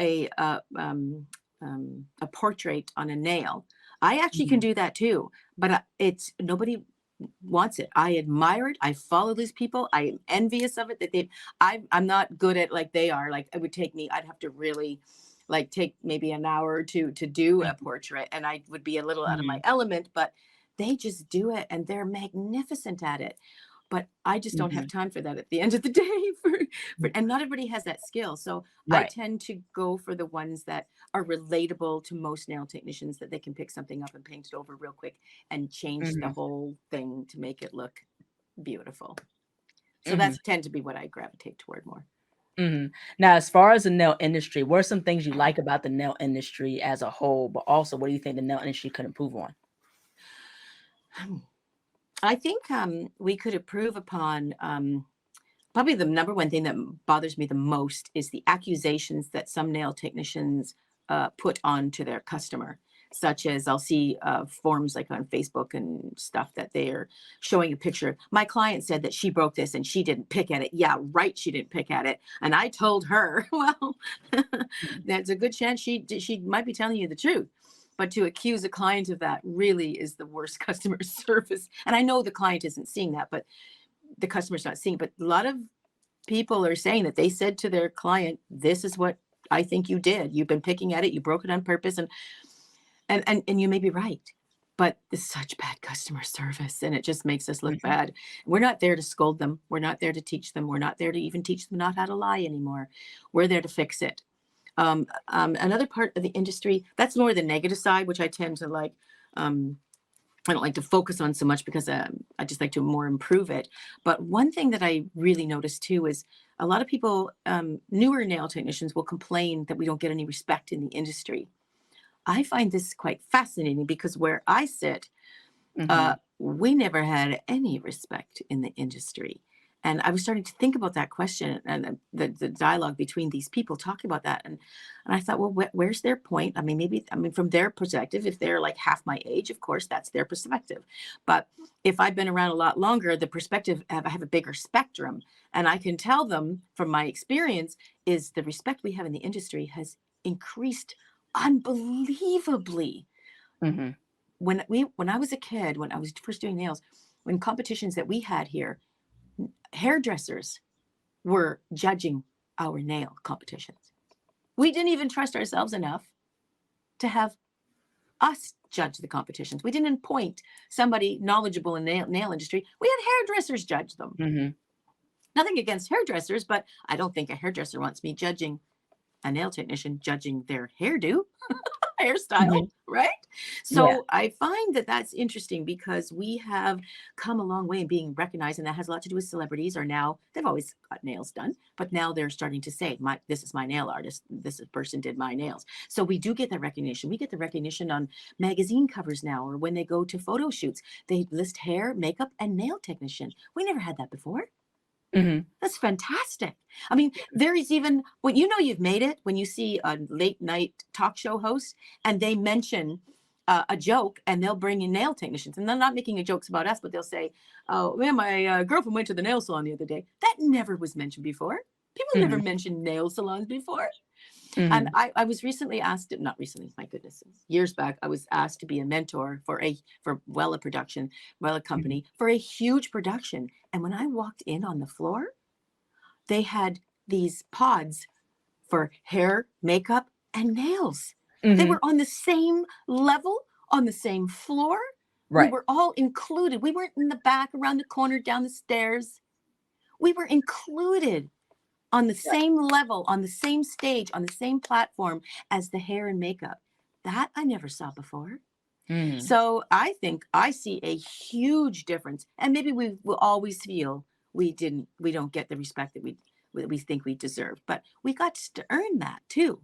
[SPEAKER 2] a a portrait on a nail. I actually can
[SPEAKER 1] Mhm.
[SPEAKER 2] do that too, but it's nobody wants it. I admire it. I follow these people. I am envious of it that I'm not good at like they are. Like it would take me. I'd have to really like take maybe an hour or two to do a
[SPEAKER 1] Mhm.
[SPEAKER 2] portrait, and I would be a little out of my
[SPEAKER 1] Mhm.
[SPEAKER 2] element. But they just do it, and they're magnificent at it. But I just don't have
[SPEAKER 1] Mhm.
[SPEAKER 2] time for that at the end of the day.
[SPEAKER 1] Mhm.
[SPEAKER 2] And not everybody has that skill. So I
[SPEAKER 1] Right.
[SPEAKER 2] tend to go for the ones that are relatable to most nail technicians, that they can pick something up and paint it over real quick and change the
[SPEAKER 1] Mhm.
[SPEAKER 2] whole thing to make it look beautiful. So
[SPEAKER 1] Mhm.
[SPEAKER 2] that's tend to be what I gravitate toward more.
[SPEAKER 1] Mhm. Now, as far as the nail industry, what are some things you like about the nail industry as a whole, but also what do you think the nail industry could improve on?
[SPEAKER 2] I think we could improve upon probably the number one thing that bothers me the most is the accusations that some nail technicians put on to their customer, such as I'll see forums like on Facebook and stuff that they're showing a picture. My client said that she broke this and she didn't pick at it. Yeah, right. She didn't pick at it. And I told her, well,
[SPEAKER 1] Mhm.
[SPEAKER 2] there's a good chance she might be telling you the truth. But to accuse a client of that really is the worst customer service. And I know the client isn't seeing that, but the customer's not seeing. But a lot of people are saying that they said to their client, "This is what I think you did. You've been picking at it. You broke it on purpose." And you may be right, but it's such bad customer service, and it just makes us look
[SPEAKER 1] Mhm.
[SPEAKER 2] bad. We're not there to scold them. We're not there to teach them. We're not there to even teach them not how to lie anymore. We're there to fix it. Another part of the industry that's more the negative side, which I tend to like. Um, I don't like to focus on so much because I just like to more improve it. But one thing that I really noticed too is a lot of people, newer nail technicians, will complain that we don't get any respect in the industry. I find this quite fascinating because where I sit,
[SPEAKER 1] Mhm.
[SPEAKER 2] we never had any respect in the industry. And I was starting to think about that question and the dialogue between these people talking about that. And I thought, well, where's their point? I mean, maybe, I mean, from their perspective, if they're like half my age, of course, that's their perspective. But if I've been around a lot longer, the perspective, I have a bigger spectrum. And I can tell them from my experience is the respect we have in the industry has increased unbelievably.
[SPEAKER 1] Mhm.
[SPEAKER 2] When I was a kid, when I was first doing nails, when competitions that we had here, hairdressers were judging our nail competitions. We didn't even trust ourselves enough to have us judge the competitions. We didn't appoint somebody knowledgeable in nail industry. We had hairdressers judge them.
[SPEAKER 1] Mhm.
[SPEAKER 2] Nothing against hairdressers, but I don't think a hairdresser wants me judging a nail technician judging their hairdo. Hairstyle,
[SPEAKER 1] Mhm.
[SPEAKER 2] right?
[SPEAKER 1] Yeah.
[SPEAKER 2] So I find that that's interesting because we have come a long way in being recognized, and that has a lot to do with celebrities. Are now they've always got nails done, but now they're starting to say, "My this is my nail artist. This person did my nails." So we do get that recognition. We get the recognition on magazine covers now, or when they go to photo shoots, they list hair, makeup, and nail technician. We never had that before.
[SPEAKER 1] Mhm.
[SPEAKER 2] That's fantastic. I mean, there is even when you know you've made it when you see a late night talk show host and they mention a joke and they'll bring in nail technicians and they're not making a jokes about us, but they'll say, "Oh man, my girlfriend went to the nail salon the other day." That never was mentioned before. People never
[SPEAKER 1] Mhm.
[SPEAKER 2] mentioned nail salons before. And
[SPEAKER 1] Mhm.
[SPEAKER 2] I was recently asked, not recently, my goodness, years back, I was asked to be a mentor for Wella production, Wella
[SPEAKER 1] Mhm.
[SPEAKER 2] company for a huge production. And when I walked in on the floor, they had these pods for hair, makeup, and nails. They
[SPEAKER 1] Mhm.
[SPEAKER 2] were on the same level, on the same floor. We
[SPEAKER 1] Right.
[SPEAKER 2] were all included. We weren't in the back, around the corner, down the stairs. We were included on the
[SPEAKER 1] Right.
[SPEAKER 2] same level, on the same stage, on the same platform as the hair and makeup. That I never saw before.
[SPEAKER 1] Mhm.
[SPEAKER 2] So I think I see a huge difference. And maybe we will always feel we don't get the respect that we think we deserve, but we got to earn that too.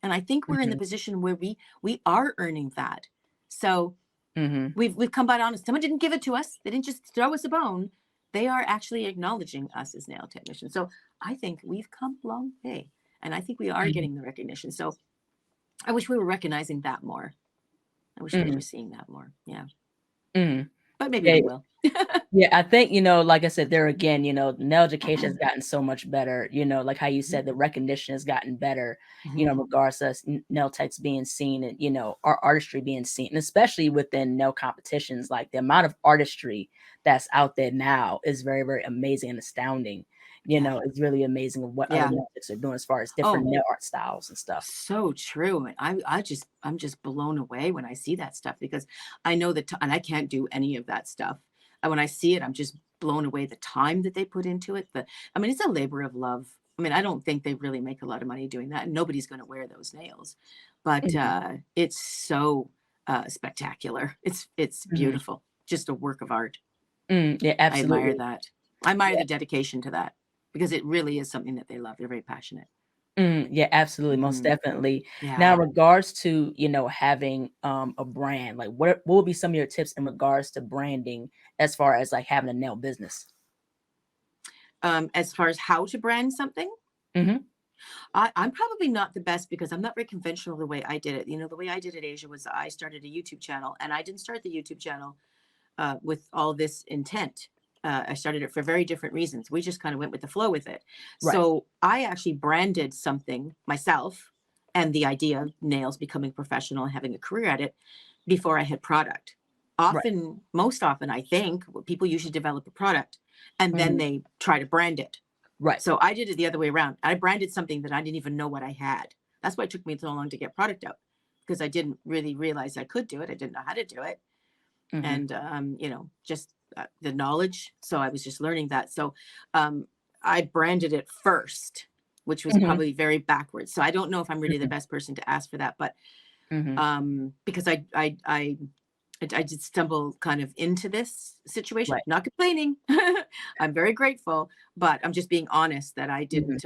[SPEAKER 2] And I think we're in the
[SPEAKER 1] Mhm.
[SPEAKER 2] position where we are earning that. So
[SPEAKER 1] Mhm.
[SPEAKER 2] we've come by honest. Someone didn't give it to us. They didn't just throw us a bone. They are actually acknowledging us as nail technicians. So I think we've come a long way. And I think we are
[SPEAKER 1] Mhm.
[SPEAKER 2] getting the recognition. So I wish we were recognizing that more. I wish we were
[SPEAKER 1] Mhm.
[SPEAKER 2] seeing that more. Yeah.
[SPEAKER 1] Mhm.
[SPEAKER 2] But maybe
[SPEAKER 1] Yeah.
[SPEAKER 2] we will.
[SPEAKER 1] Yeah, I think, like I said, there again, nail education has gotten so much better, like how you
[SPEAKER 2] Mhm,
[SPEAKER 1] said, the recognition has gotten better,
[SPEAKER 2] mhm.
[SPEAKER 1] in regards to us nail techs being seen and, our artistry being seen, and especially within nail competitions, like the amount of artistry that's out there now is very, very amazing and astounding.
[SPEAKER 2] Yeah.
[SPEAKER 1] It's really amazing of what other
[SPEAKER 2] Yeah.
[SPEAKER 1] nail techs are doing as far as different
[SPEAKER 2] Oh,
[SPEAKER 1] nail art styles and stuff.
[SPEAKER 2] so true. And I'm just blown away when I see that stuff because I know that, and I can't do any of that stuff. And when I see it, I'm just blown away the time that they put into it. I mean, it's a labor of love. I mean, I don't think they really make a lot of money doing that. And nobody's going to wear those nails, but
[SPEAKER 1] Mhm.
[SPEAKER 2] it's so spectacular. It's
[SPEAKER 1] Mhm.
[SPEAKER 2] beautiful. Just a work of art.
[SPEAKER 1] Yeah,
[SPEAKER 2] I admire
[SPEAKER 1] absolutely.
[SPEAKER 2] that. I admire
[SPEAKER 1] Yeah.
[SPEAKER 2] the dedication to that because it really is something that they love. They're very passionate.
[SPEAKER 1] Yeah, absolutely, most
[SPEAKER 2] Mhm.
[SPEAKER 1] definitely. Now,
[SPEAKER 2] Yeah.
[SPEAKER 1] in regards to, having a brand, like what would be some of your tips in regards to branding as far as like having a nail business?
[SPEAKER 2] As far as how to brand something,
[SPEAKER 1] Mhm.
[SPEAKER 2] I'm probably not the best because I'm not very conventional the way I did it. The way I did it, Asia, was I started a YouTube channel, and I didn't start the YouTube channel with all this intent. I started it for very different reasons. We just kind of went with the flow with it.
[SPEAKER 1] Right.
[SPEAKER 2] So I actually branded something myself and the idea of nails becoming professional and having a career at it before I had product.
[SPEAKER 1] Right.
[SPEAKER 2] Most often, I think people usually develop a product and then
[SPEAKER 1] Mhm.
[SPEAKER 2] they try to brand it.
[SPEAKER 1] Right.
[SPEAKER 2] So I did it the other way around. I branded something that I didn't even know what I had. That's why it took me so long to get product out because I didn't really realize I could do it. I didn't know how to do it.
[SPEAKER 1] Mhm.
[SPEAKER 2] And, just the knowledge. So I was just learning that. So um, I branded it first, which was
[SPEAKER 1] Mhm.
[SPEAKER 2] probably very backwards. So I don't know if I'm really the
[SPEAKER 1] Mhm.
[SPEAKER 2] best person to ask for that, but
[SPEAKER 1] Mhm.
[SPEAKER 2] because I did stumble kind of into this situation,
[SPEAKER 1] Right.
[SPEAKER 2] not complaining. I'm very grateful, but I'm just being honest that I
[SPEAKER 1] Mhm.
[SPEAKER 2] didn't.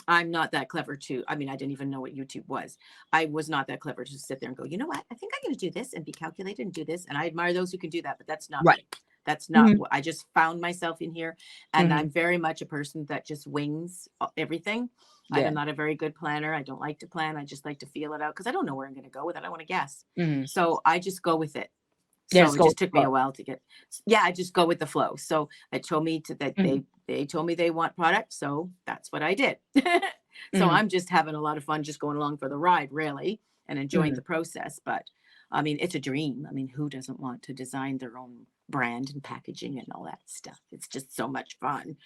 [SPEAKER 2] I'm not that clever to. I mean, I didn't even know what YouTube was. I was not that clever to sit there and go, you know what? I think I'm going to do this and be calculated and do this. And I admire those who can do that, but that's not
[SPEAKER 1] Right.
[SPEAKER 2] me. That's not
[SPEAKER 1] Mhm.
[SPEAKER 2] what I just found myself in here. And
[SPEAKER 1] Mhm.
[SPEAKER 2] I'm very much a person that just wings everything.
[SPEAKER 1] Yeah.
[SPEAKER 2] I'm not a very good planner. I don't like to plan. I just like to feel it out because I don't know where I'm going to go with it. I want to guess.
[SPEAKER 1] Mhm.
[SPEAKER 2] So I just go with it.
[SPEAKER 1] Yeah,
[SPEAKER 2] So
[SPEAKER 1] just
[SPEAKER 2] it
[SPEAKER 1] go with
[SPEAKER 2] just
[SPEAKER 1] the
[SPEAKER 2] took me
[SPEAKER 1] flow.
[SPEAKER 2] a while to get. Yeah, I just go with the flow. So it told me to that
[SPEAKER 1] Mhm.
[SPEAKER 2] they told me they want product, so that's what I did. So
[SPEAKER 1] Mhm.
[SPEAKER 2] I'm just having a lot of fun just going along for the ride, really, and enjoying
[SPEAKER 1] Mhm.
[SPEAKER 2] the process. But I mean, it's a dream. I mean, who doesn't want to design their own brand and packaging and all that stuff? It's just so much fun.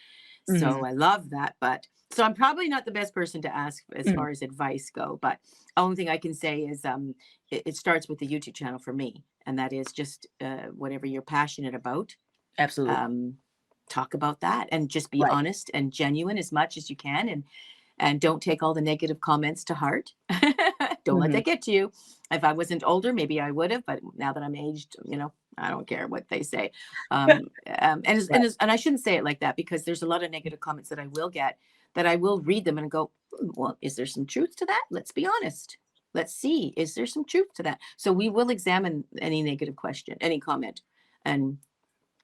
[SPEAKER 2] So
[SPEAKER 1] Mhm.
[SPEAKER 2] I love that. But so I'm probably not the best person to ask as
[SPEAKER 1] Mhm.
[SPEAKER 2] far as advice go. But only thing I can say is it starts with the YouTube channel for me, and that is just whatever you're passionate about.
[SPEAKER 1] Absolutely.
[SPEAKER 2] Um, talk about that and just be
[SPEAKER 1] Right.
[SPEAKER 2] honest and genuine as much as you can, and don't take all the negative comments to heart. Don't let
[SPEAKER 1] Mhm.
[SPEAKER 2] that get to you. If I wasn't older, maybe I would have, but now that I'm aged, I don't care what they say.
[SPEAKER 1] Right.
[SPEAKER 2] And I shouldn't say it like that because there's a lot of negative comments that I will get that I will read them and go, well, is there some truth to that? Let's be honest. Let's see, is there some truth to that? So we will examine any negative question, any comment. And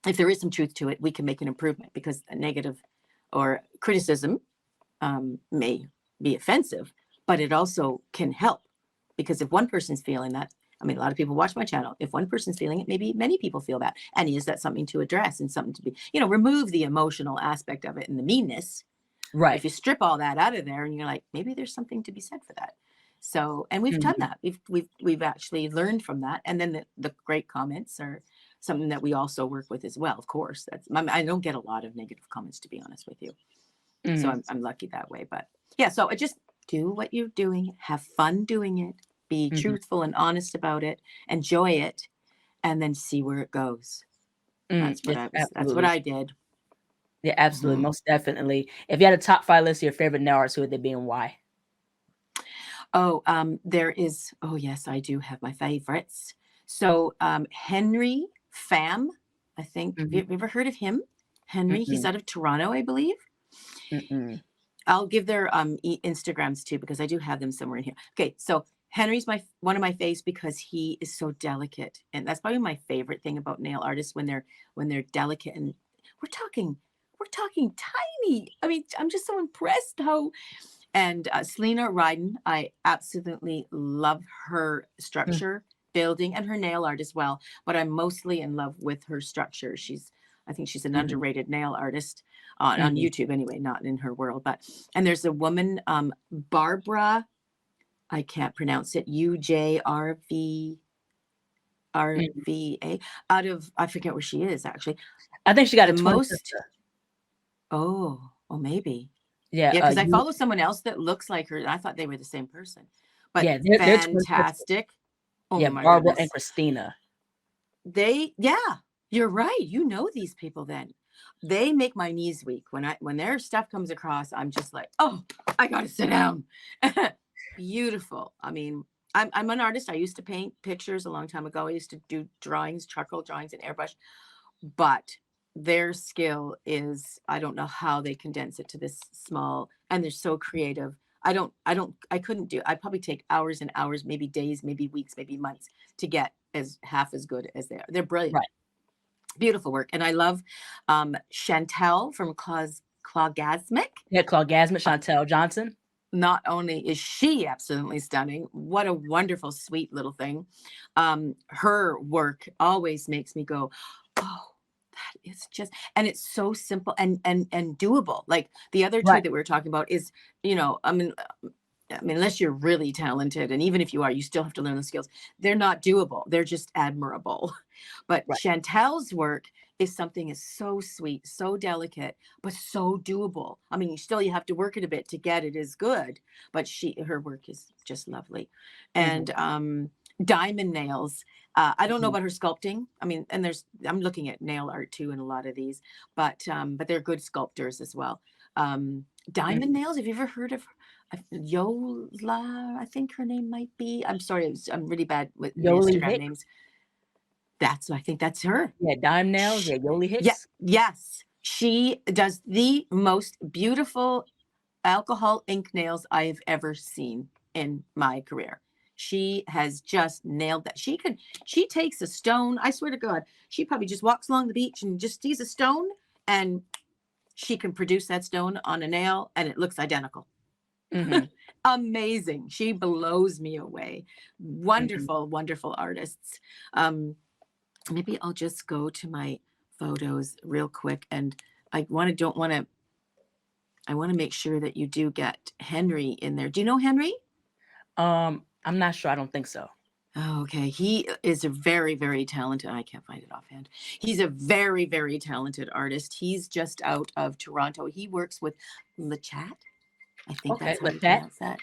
[SPEAKER 2] if there is some truth to it, we can make an improvement because a negative or criticism may be offensive, but it also can help because if one person's feeling that, I mean, a lot of people watch my channel. If one person's feeling it, maybe many people feel that. And is that something to address and something to be, remove the emotional aspect of it and the meanness. If
[SPEAKER 1] Right.
[SPEAKER 2] you strip all that out of there and you're like, maybe there's something to be said for that. So, and we've done
[SPEAKER 1] Mhm.
[SPEAKER 2] that. We've actually learned from that. And then the great comments are something that we also work with as well. Of course, I don't get a lot of negative comments, to be honest with you. So
[SPEAKER 1] Mhm.
[SPEAKER 2] I'm lucky that way. But yeah, so I just do what you're doing, have fun doing it, be
[SPEAKER 1] Mhm.
[SPEAKER 2] truthful and honest about it, enjoy it, and then see where it goes.
[SPEAKER 1] Yes,
[SPEAKER 2] That's what
[SPEAKER 1] absolutely.
[SPEAKER 2] I did.
[SPEAKER 1] Yeah, absolutely,
[SPEAKER 2] Mhm.
[SPEAKER 1] most definitely. If you had a top 5 list of your favorite nail artists, who would they be and why?
[SPEAKER 2] Oh, there is, oh yes, I do have my favorites. So Henry Pham, I think, have
[SPEAKER 1] Mhm.
[SPEAKER 2] you ever heard of him? Henry. He's
[SPEAKER 1] Mm-mm,
[SPEAKER 2] out of Toronto, I believe.
[SPEAKER 1] mm-mm,
[SPEAKER 2] I'll give their Instagrams too, because I do have them somewhere in here. Okay, so Henry's one of my faves because he is so delicate, and that's probably my favorite thing about nail artists when they're delicate, and we're talking we're talking tiny. I mean, I'm just so impressed how. And Selena Ryden, I absolutely love her
[SPEAKER 1] mm,
[SPEAKER 2] structure building and her nail art as well. But I'm mostly in love with her structure. I think she's an
[SPEAKER 1] mhm,
[SPEAKER 2] underrated nail artist on
[SPEAKER 1] mhm,
[SPEAKER 2] YouTube anyway, not in her world. And there's a woman, Barbara, I can't pronounce it,
[SPEAKER 1] mhm.
[SPEAKER 2] UJRVA, out of, I forget where she is actually.
[SPEAKER 1] I think she got
[SPEAKER 2] The
[SPEAKER 1] a twin
[SPEAKER 2] most,
[SPEAKER 1] sister.
[SPEAKER 2] oh, maybe.
[SPEAKER 1] Yeah,
[SPEAKER 2] Yeah, because I
[SPEAKER 1] you
[SPEAKER 2] follow someone else that looks like her, and I thought they were the same person. But
[SPEAKER 1] yeah, they're twin sisters.
[SPEAKER 2] fantastic. Oh
[SPEAKER 1] Yeah,
[SPEAKER 2] my
[SPEAKER 1] Barbara and
[SPEAKER 2] goodness.
[SPEAKER 1] Christina.
[SPEAKER 2] Yeah, you're right. You know these people then. They make my knees weak. When their stuff comes across, I'm just like, oh, I gotta sit down. Beautiful. I mean, I'm an artist. I used to paint pictures a long time ago. I used to do drawings, charcoal drawings and airbrush, but their skill is, I don't know how they condense it to this small, and they're so creative. I couldn't do, I'd probably take hours and hours, maybe days, maybe weeks, maybe months to get as half as good as they are. They're brilliant.
[SPEAKER 1] Right.
[SPEAKER 2] Beautiful work. And I love Chantel from Clawgasmic.
[SPEAKER 1] Yeah, Claugasmic, Chantel Johnson.
[SPEAKER 2] Not only is she absolutely stunning, what a wonderful, sweet little thing. Her work always makes me go, oh, that is just, and it's so simple and doable. Like the other two
[SPEAKER 1] Right.
[SPEAKER 2] that we were talking about is, I mean, unless you're really talented, and even if you are, you still have to learn the skills. They're not doable. They're just admirable. But
[SPEAKER 1] Right.
[SPEAKER 2] Chantel's work is something is so sweet, so delicate, but so doable. I mean, you have to work it a bit to get it as good, but her work is just lovely.
[SPEAKER 1] Mhm,
[SPEAKER 2] And diamond nails. I don't know
[SPEAKER 1] mhm.
[SPEAKER 2] about her sculpting. I mean, and I'm looking at nail art too in a lot of these, but they're good sculptors as well. Diamond
[SPEAKER 1] Mhm.
[SPEAKER 2] nails. Have you ever heard of Yola? I think her name might be. I'm sorry, I'm really bad with
[SPEAKER 1] Yoli
[SPEAKER 2] Instagram
[SPEAKER 1] Hicks.
[SPEAKER 2] names. I think that's her.
[SPEAKER 1] Yeah, Dime Nails.
[SPEAKER 2] Sh
[SPEAKER 1] Yeah, Yoli
[SPEAKER 2] Yeah,
[SPEAKER 1] Hicks.
[SPEAKER 2] yes. She does the most beautiful alcohol ink nails I have ever seen in my career. She has just nailed that. She takes a stone, I swear to God, she probably just walks along the beach and just sees a stone, and she can produce that stone on a nail and it looks identical.
[SPEAKER 1] Mhm,
[SPEAKER 2] Amazing. She blows me away.
[SPEAKER 1] mhm.
[SPEAKER 2] Wonderful, wonderful artists. Um, Maybe I'll just go to my photos real quick, and don't want to, I want to make sure that you do get Henry in there. Do you know Henry?
[SPEAKER 1] I'm not sure. I don't think so.
[SPEAKER 2] Oh, okay. He is a very, very talented. I can't find it offhand. He's a very, very talented artist. He's just out of Toronto. He works with LeChat. I think
[SPEAKER 1] Okay,
[SPEAKER 2] that's how
[SPEAKER 1] let's
[SPEAKER 2] you
[SPEAKER 1] chat.
[SPEAKER 2] pronounce that.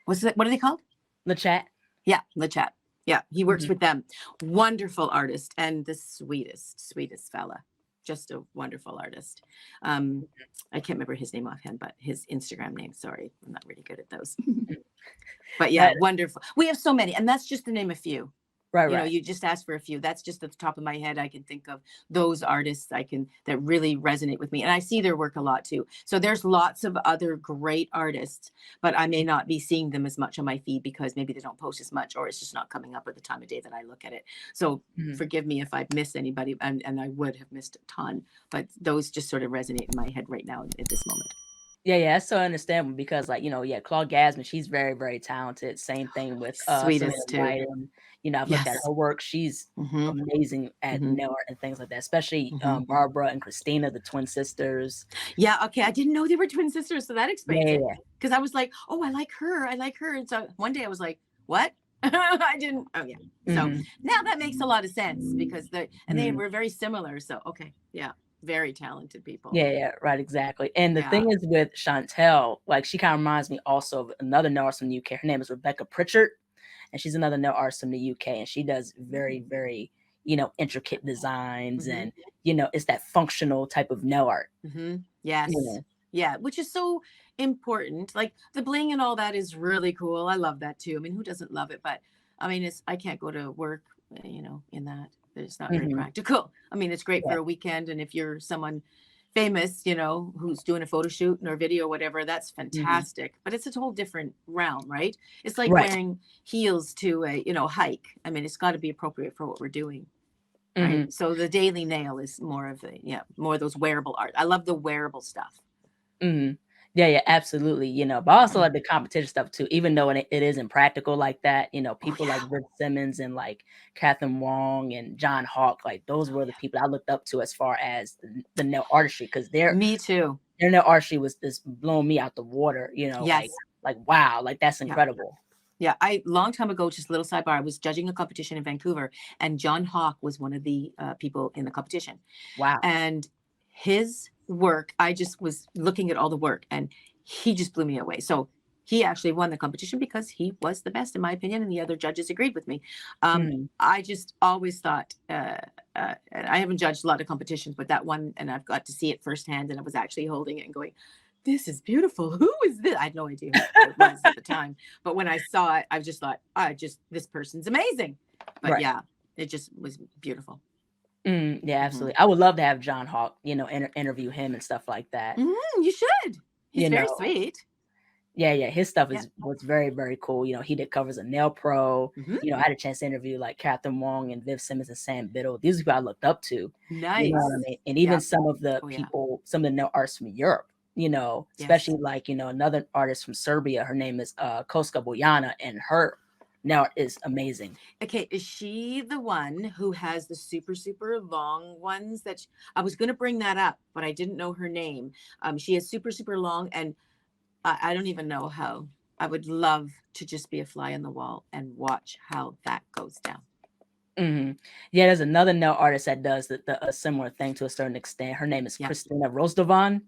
[SPEAKER 2] What's that? What are they called?
[SPEAKER 1] Let's chat.
[SPEAKER 2] Yeah, LeChat. Yeah, he works
[SPEAKER 1] Mhm,
[SPEAKER 2] with them. Wonderful artist and the sweetest, sweetest fella. Just a wonderful artist. Um, I can't remember his name offhand, but his Instagram name. Sorry, I'm not really good at those.
[SPEAKER 1] mhm.
[SPEAKER 2] But yeah,
[SPEAKER 1] That
[SPEAKER 2] wonderful. We have so many, and that's just to name a few.
[SPEAKER 1] right,
[SPEAKER 2] You know,
[SPEAKER 1] right.
[SPEAKER 2] you just asked for a few. That's just at the top of my head. I can think of those artists that really resonate with me. And I see their work a lot too. So there's lots of other great artists, but I may not be seeing them as much on my feed because maybe they don't post as much, or it's just not coming up at the time of day that I look at it. So
[SPEAKER 1] Mhm.
[SPEAKER 2] forgive me if I've missed anybody, and I would have missed a ton, but those just sort of resonate in my head right now at this moment.
[SPEAKER 1] Yeah, yeah, that's so understandable because, like, yeah, Claude Gasman, she's very, very talented. Same thing with Selena
[SPEAKER 2] Sweetest too.
[SPEAKER 1] White. I've looked at
[SPEAKER 2] Yes.
[SPEAKER 1] her work. She's
[SPEAKER 2] Hmm.
[SPEAKER 1] amazing at
[SPEAKER 2] Hmm.
[SPEAKER 1] nail art and things like that, especially
[SPEAKER 2] Hmm.
[SPEAKER 1] Barbara and Christina, the twin sisters.
[SPEAKER 2] Yeah, okay, I didn't know they were twin sisters, so that
[SPEAKER 1] Yeah,
[SPEAKER 2] explains
[SPEAKER 1] yeah,
[SPEAKER 2] it.
[SPEAKER 1] yeah.
[SPEAKER 2] Because I was like, "Oh, I like her," and so one day I was like, "What?" I didn't oh, yeah. So,
[SPEAKER 1] Mhm,
[SPEAKER 2] now that makes a lot of sense because they
[SPEAKER 1] mhm.
[SPEAKER 2] were very similar, so okay, yeah, very talented people.
[SPEAKER 1] Yeah, yeah, right, exactly. And the
[SPEAKER 2] Yeah.
[SPEAKER 1] thing is with Chantel, like, she kinda reminds me also of another nail artist from the UK. Her name is Rebecca Pritchard, and she's another nail artist from the UK, and she does very, very, intricate designs,
[SPEAKER 2] Mhm,
[SPEAKER 1] and, it's that functional type of nail art.
[SPEAKER 2] mhm.
[SPEAKER 1] You
[SPEAKER 2] Yes.
[SPEAKER 1] know?
[SPEAKER 2] Yeah, which is so important, like, the bling and all that is really cool, I love that too, I mean, who doesn't love it? But, I mean, I can't go to work, in that. It's not very
[SPEAKER 1] Mhm.
[SPEAKER 2] practical. I mean, it's great for
[SPEAKER 1] Yeah.
[SPEAKER 2] a weekend, and if you're someone famous, you know, who's doing a photo shoot or video or whatever, that's
[SPEAKER 1] Hmm.
[SPEAKER 2] fantastic. But it's a whole different realm, right? It's like
[SPEAKER 1] Right.
[SPEAKER 2] wearing heels to a, you know, hike. I mean, it's got to be appropriate for what we're doing, right?
[SPEAKER 1] Hmm.
[SPEAKER 2] So the daily nail is more of the, yeah, more of those wearable art. I love the wearable stuff.
[SPEAKER 1] Hmm. Yeah, yeah, absolutely. But I also like the competition stuff too, even though it isn't practical like that.
[SPEAKER 2] Oh
[SPEAKER 1] People like
[SPEAKER 2] yeah.
[SPEAKER 1] Rick Simmons and like Catherine Wong and John Hawk, like those
[SPEAKER 2] Oh
[SPEAKER 1] were the
[SPEAKER 2] yeah.
[SPEAKER 1] people I looked up to as far as the nail artistry, because
[SPEAKER 2] Me too.
[SPEAKER 1] their nail artistry was just blowing me out the water.
[SPEAKER 2] Yes.
[SPEAKER 1] Like wow, like that's
[SPEAKER 2] Yeah.
[SPEAKER 1] incredible.
[SPEAKER 2] Yeah, I long time ago, just a little sidebar. I was judging a competition in Vancouver, and John Hawk was one of the people in the competition.
[SPEAKER 1] Wow.
[SPEAKER 2] And his work, I just was looking at all the work, and he just blew me away. So he actually won the competition because he was the best, in my opinion, and the other judges agreed with me.
[SPEAKER 1] Mhm.
[SPEAKER 2] I just always thought, and I haven't judged a lot of competitions, but that one, and I've got to see it firsthand, and I was actually holding it and going, this is beautiful. Who is this? I had no idea who it was at the time. But when I saw it, I just thought, this person's amazing. But
[SPEAKER 1] Right.
[SPEAKER 2] yeah, it just was beautiful.
[SPEAKER 1] Yeah,
[SPEAKER 2] Hmm.
[SPEAKER 1] absolutely. I would love to have John Hawk, interview him and stuff like that.
[SPEAKER 2] You should. He's
[SPEAKER 1] You
[SPEAKER 2] very
[SPEAKER 1] know,
[SPEAKER 2] sweet.
[SPEAKER 1] yeah, yeah, his stuff
[SPEAKER 2] Yeah.
[SPEAKER 1] is was very, very cool. He did covers of Nail Pro.
[SPEAKER 2] Hmm.
[SPEAKER 1] I had a chance to interview like Catherine Wong and Viv Simmons and Sam Biddle. These are people I looked up to. You know what I
[SPEAKER 2] Nice.
[SPEAKER 1] mean? And even
[SPEAKER 2] Yeah.
[SPEAKER 1] some of the nail artists from Europe.
[SPEAKER 2] Yes.
[SPEAKER 1] Especially like another artist from Serbia. Her name is Koska Bojana, and her nail art is amazing.
[SPEAKER 2] Okay. Is she the one who has the super, super long ones I was going to bring that up, but I didn't know her name. She is super, super long, and I don't even know how. I would love to just be a fly on the wall and watch how that goes down.
[SPEAKER 1] Hmm. Yeah, there's another nail artist that does a similar thing to a certain extent. Her name is
[SPEAKER 2] Yeah.
[SPEAKER 1] Christina Rosdovan,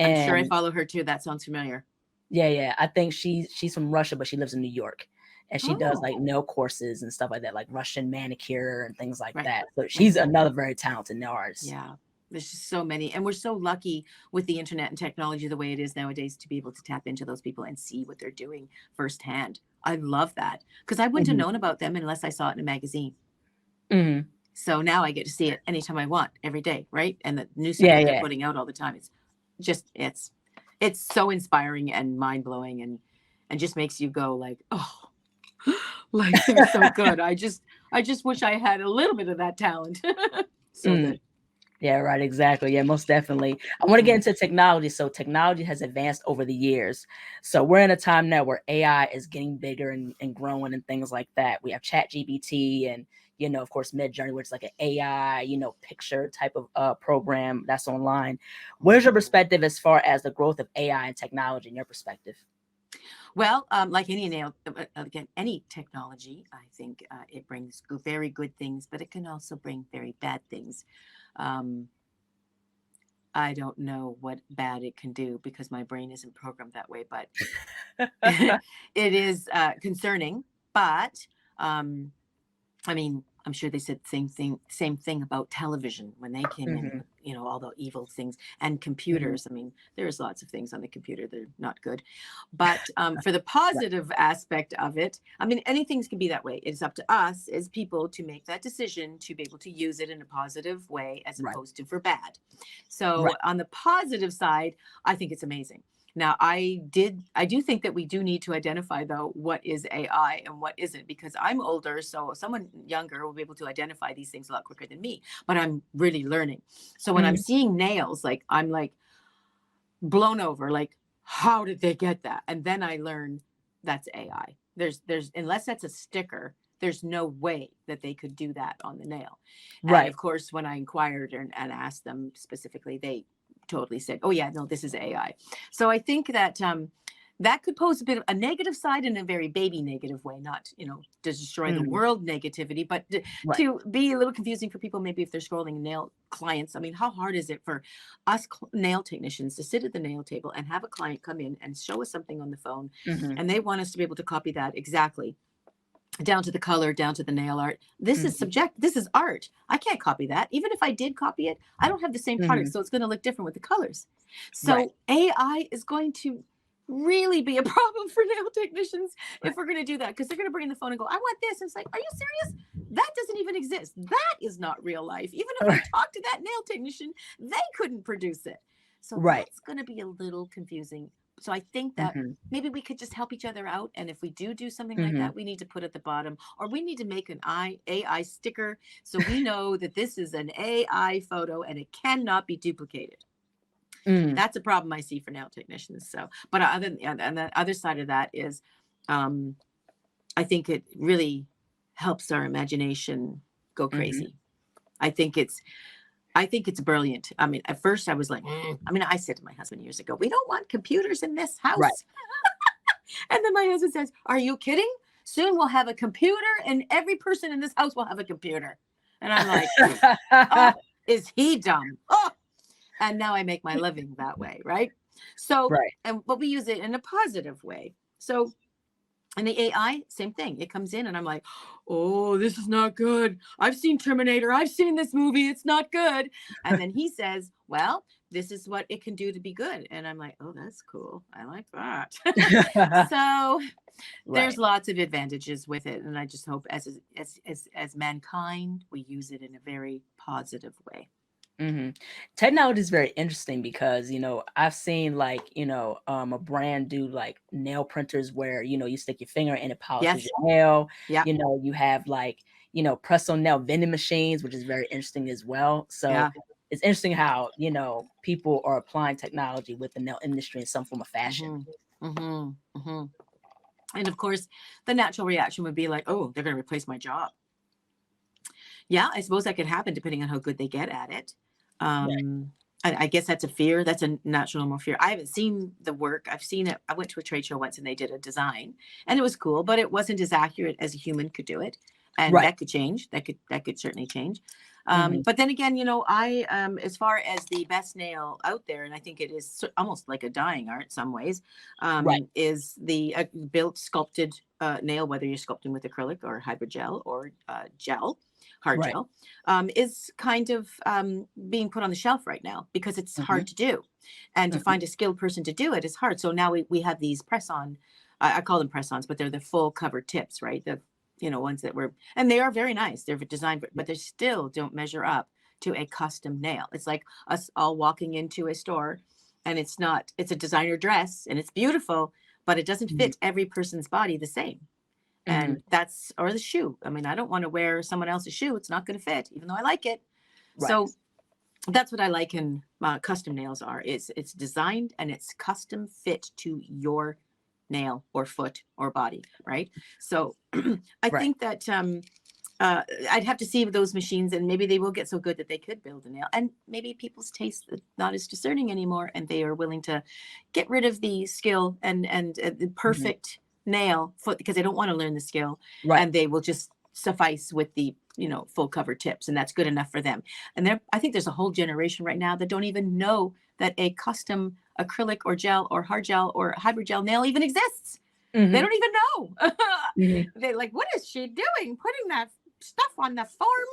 [SPEAKER 2] I'm sure I
[SPEAKER 1] and
[SPEAKER 2] follow her too. That sounds familiar.
[SPEAKER 1] yeah, yeah, I think she's from Russia, but she lives in New York, and she does
[SPEAKER 2] Oh,
[SPEAKER 1] like nail courses and stuff like that, like Russian manicure and things like
[SPEAKER 2] right.
[SPEAKER 1] that. So
[SPEAKER 2] Right.
[SPEAKER 1] she's another very talented nail artist.
[SPEAKER 2] Yeah. There's just so many. And we're so lucky with the internet and technology the way it is nowadays to be able to tap into those people and see what they're doing firsthand. I love that because I wouldn't have
[SPEAKER 1] Hmm.
[SPEAKER 2] known about them unless I saw it in a magazine.
[SPEAKER 1] Hmm.
[SPEAKER 2] So now I get to see it anytime I want, every day, right? And the new stuff
[SPEAKER 1] Yeah,
[SPEAKER 2] that they're
[SPEAKER 1] yeah.
[SPEAKER 2] putting out all the time. It's just it's so inspiring and mind blowing and just makes you go like, oh, life is so good. I just wish I had a little bit of that talent. So
[SPEAKER 1] Mm.
[SPEAKER 2] good.
[SPEAKER 1] Yeah, right, exactly. Yeah, most definitely. I want to get
[SPEAKER 2] Mhm.
[SPEAKER 1] into technology. So technology has advanced over the years. So we're in a time now where AI is getting bigger and growing and things like that. We have Chat GPT and of course, Mid Journey, which is like an AI, picture type of program that's online. Where's your
[SPEAKER 2] Oh.
[SPEAKER 1] perspective as far as the growth of AI and technology in your perspective?
[SPEAKER 2] Well, like again, any technology, I think it brings very good things, but it can also bring very bad things. Um, I don't know what bad it can do because my brain isn't programmed that way, but it is concerning. But um, I mean, I'm sure they said same thing about television when they came in
[SPEAKER 1] Hmm.
[SPEAKER 2] with, all the evil things and
[SPEAKER 1] Hmm.
[SPEAKER 2] computers. I mean, there's lots of things on the computer that are not good. But for the
[SPEAKER 1] Right.
[SPEAKER 2] positive aspect of it, I mean, anything can be that way. It's up to us as people to make that decision to be able to use it in a positive way as
[SPEAKER 1] Right.
[SPEAKER 2] opposed to for bad. So
[SPEAKER 1] Right.
[SPEAKER 2] on the positive side, I think it's amazing. Now, I do think that we do need to identify though what is AI and what isn't, because I'm older, so someone younger will be able to identify these things a lot quicker than me. But I'm really learning. So when I'm
[SPEAKER 1] Mhm.
[SPEAKER 2] seeing nails, like I'm like blown over, like how did they get that? And then I learn that's AI. There's unless that's a sticker, there's no way that they could do that on the nail. And
[SPEAKER 1] Right.
[SPEAKER 2] of course, when I inquired and asked them specifically, they totally said, "Oh yeah, no, this is AI." So I think that that could pose a bit of a negative side in a very baby negative way, not to destroy the
[SPEAKER 1] Mhm.
[SPEAKER 2] world negativity, but
[SPEAKER 1] Right.
[SPEAKER 2] to be a little confusing for people maybe if they're scrolling nail clients. I mean, how hard is it for us nail technicians to sit at the nail table and have a client come in and show us something on the phone,
[SPEAKER 1] Mhm.
[SPEAKER 2] and they want us to be able to copy that exactly down to the color, down to the nail art. This is
[SPEAKER 1] Mhm.
[SPEAKER 2] subject. This is art. I can't copy that. Even if I did copy it, I don't have the same product,
[SPEAKER 1] Mhm.
[SPEAKER 2] so it's going to look different with the colors.
[SPEAKER 1] Right.
[SPEAKER 2] So AI is going to really be a problem for nail technicians if we're going to do that, because they're going to bring in the phone and go, I want this. And it's like, are you serious? That doesn't even exist. That is not real life. Even if I
[SPEAKER 1] Right.
[SPEAKER 2] talked to that nail technician, they couldn't produce it. So
[SPEAKER 1] Right.
[SPEAKER 2] that's going to be a little confusing. So I think that
[SPEAKER 1] Hmm.
[SPEAKER 2] maybe we could just help each other out. And if we do something like
[SPEAKER 1] Hmm.
[SPEAKER 2] that, we need to put at the bottom, or we need to make an AI sticker so we know that this is an AI photo and it cannot be duplicated.
[SPEAKER 1] Mm.
[SPEAKER 2] That's a problem I see for nail technicians. So, but other and the other side of that is, um, I think it really helps our imagination go
[SPEAKER 1] Hmm.
[SPEAKER 2] crazy. I think it's I think it's brilliant. I mean, at first I was like, I mean, I said to my husband years ago, we don't want computers in this
[SPEAKER 1] Right.
[SPEAKER 2] house. And then my husband says, are you kidding? Soon we'll have a computer and every person in this house will have a computer. And I'm like, oh, is he dumb? Oh, and now I make my living that way, right? So,
[SPEAKER 1] Right.
[SPEAKER 2] but we use it in a positive way. So, and the AI, same thing. It comes in, and I'm like, oh, this is not good. I've seen Terminator. I've seen this movie. It's not good. And then he says, well, this is what it can do to be good. And I'm like, oh, that's cool. I like that. So
[SPEAKER 1] Right.
[SPEAKER 2] there's lots of advantages with it, and I just hope as mankind we use it in a very positive way.
[SPEAKER 1] Hmm. Technology is very interesting because, I've seen like, a brand do like nail printers where, you stick your finger and it polishes
[SPEAKER 2] Yes.
[SPEAKER 1] your nail.
[SPEAKER 2] Yeah.
[SPEAKER 1] You have like, press on nail vending machines, which is very interesting as well. So
[SPEAKER 2] Yeah.
[SPEAKER 1] it's interesting how, people are applying technology with the nail industry in some form of fashion.
[SPEAKER 2] Hmm. Hmm. Hmm. And of course, the natural reaction would be like, oh, they're going to replace my job. Yeah, I suppose that could happen depending on how good they get at it.
[SPEAKER 1] Right.
[SPEAKER 2] Um, I guess that's a fear. That's a natural normal fear. I haven't seen the work. I've seen it. I went to a trade show once and they did a design and it was cool, but it wasn't as accurate as a human could do it. And
[SPEAKER 1] Right.
[SPEAKER 2] that could change. That could certainly change.
[SPEAKER 1] Hmm.
[SPEAKER 2] But then again, I as far as the best nail out there, and I think it is almost like a dying art some ways,
[SPEAKER 1] Right.
[SPEAKER 2] is the built sculpted nail, whether you're sculpting with acrylic or hybrid gel or gel, hard
[SPEAKER 1] Right.
[SPEAKER 2] gel, is kind of being put on the shelf right now because it's
[SPEAKER 1] Hmm.
[SPEAKER 2] hard to do. And to
[SPEAKER 1] Hmm.
[SPEAKER 2] find a skilled person to do it is hard. So now we have these press on, I call them press ons, but they're the full cover tips, right? The, ones that were, and they are very nice. They're designed, but they still don't measure up to a custom nail. It's like us all walking into a store and it's a designer dress and it's beautiful, but it doesn't
[SPEAKER 1] Hmm.
[SPEAKER 2] fit every person's body the same.
[SPEAKER 1] Hmm.
[SPEAKER 2] And that's, or the shoe. I mean, I don't want to wear someone else's shoe. It's not going to fit, even though I like it.
[SPEAKER 1] Right.
[SPEAKER 2] So that's what I like in custom nails are. It's designed and it's custom fit to your nail or foot or body, right? So I
[SPEAKER 1] Right.
[SPEAKER 2] think that I'd have to see those machines, and maybe they will get so good that they could build a nail. And maybe people's taste is not as discerning anymore, and they are willing to get rid of the skill and the
[SPEAKER 1] Hmm.
[SPEAKER 2] perfect nail foot because they don't want to learn the skill,
[SPEAKER 1] Right.
[SPEAKER 2] and they will just suffice with the full cover tips, and that's good enough for them. And there, I think there's a whole generation right now that don't even know that a custom acrylic or gel or hard gel or hybrid gel nail even exists. They
[SPEAKER 1] Hmm.
[SPEAKER 2] don't even know.
[SPEAKER 1] Hmm.
[SPEAKER 2] They're like, what is she doing? Putting that stuff on the form?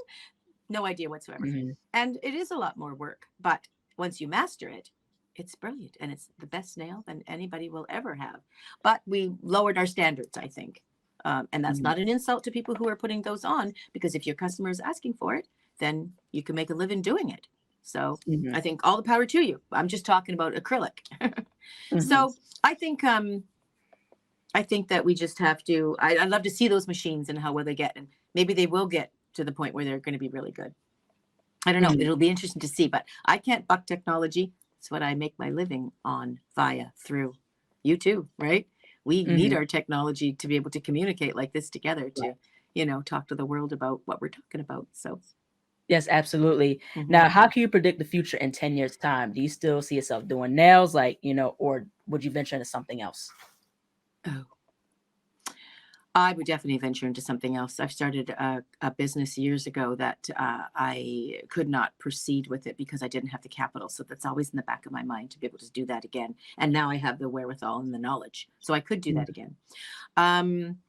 [SPEAKER 2] No idea whatsoever.
[SPEAKER 1] Hmm.
[SPEAKER 2] And it is a lot more work. But once you master it, it's brilliant. And it's the best nail than anybody will ever have. But we lowered our standards, I think. And that's
[SPEAKER 1] Hmm.
[SPEAKER 2] not an insult to people who are putting those on, because if your customer is asking for it, then you can make a living doing it. So
[SPEAKER 1] Hmm.
[SPEAKER 2] I think all the power to you. I'm just talking about acrylic.
[SPEAKER 1] Hmm.
[SPEAKER 2] So I think that we just have to. I'd love to see those machines and how well they get, and maybe they will get to the point where they're going to be really good. I don't know.
[SPEAKER 1] Hmm.
[SPEAKER 2] It'll be interesting to see, but I can't buck technology. It's what I make my living on via through you too, right? We need
[SPEAKER 1] Hmm.
[SPEAKER 2] our technology to be able to communicate like this together
[SPEAKER 1] Right.
[SPEAKER 2] to, talk to the world about what we're talking about. So,
[SPEAKER 1] Yes, absolutely.
[SPEAKER 2] mhm.
[SPEAKER 1] Now, how can you predict the future in 10 years' time? Do you still see yourself doing nails, like, or would you venture into something else?
[SPEAKER 2] Oh, I would definitely venture into something else. I've started a business years ago that I could not proceed with it because I didn't have the capital. So that's always in the back of my mind to be able to do that again. And now I have the wherewithal and the knowledge. So I could do that again. Um,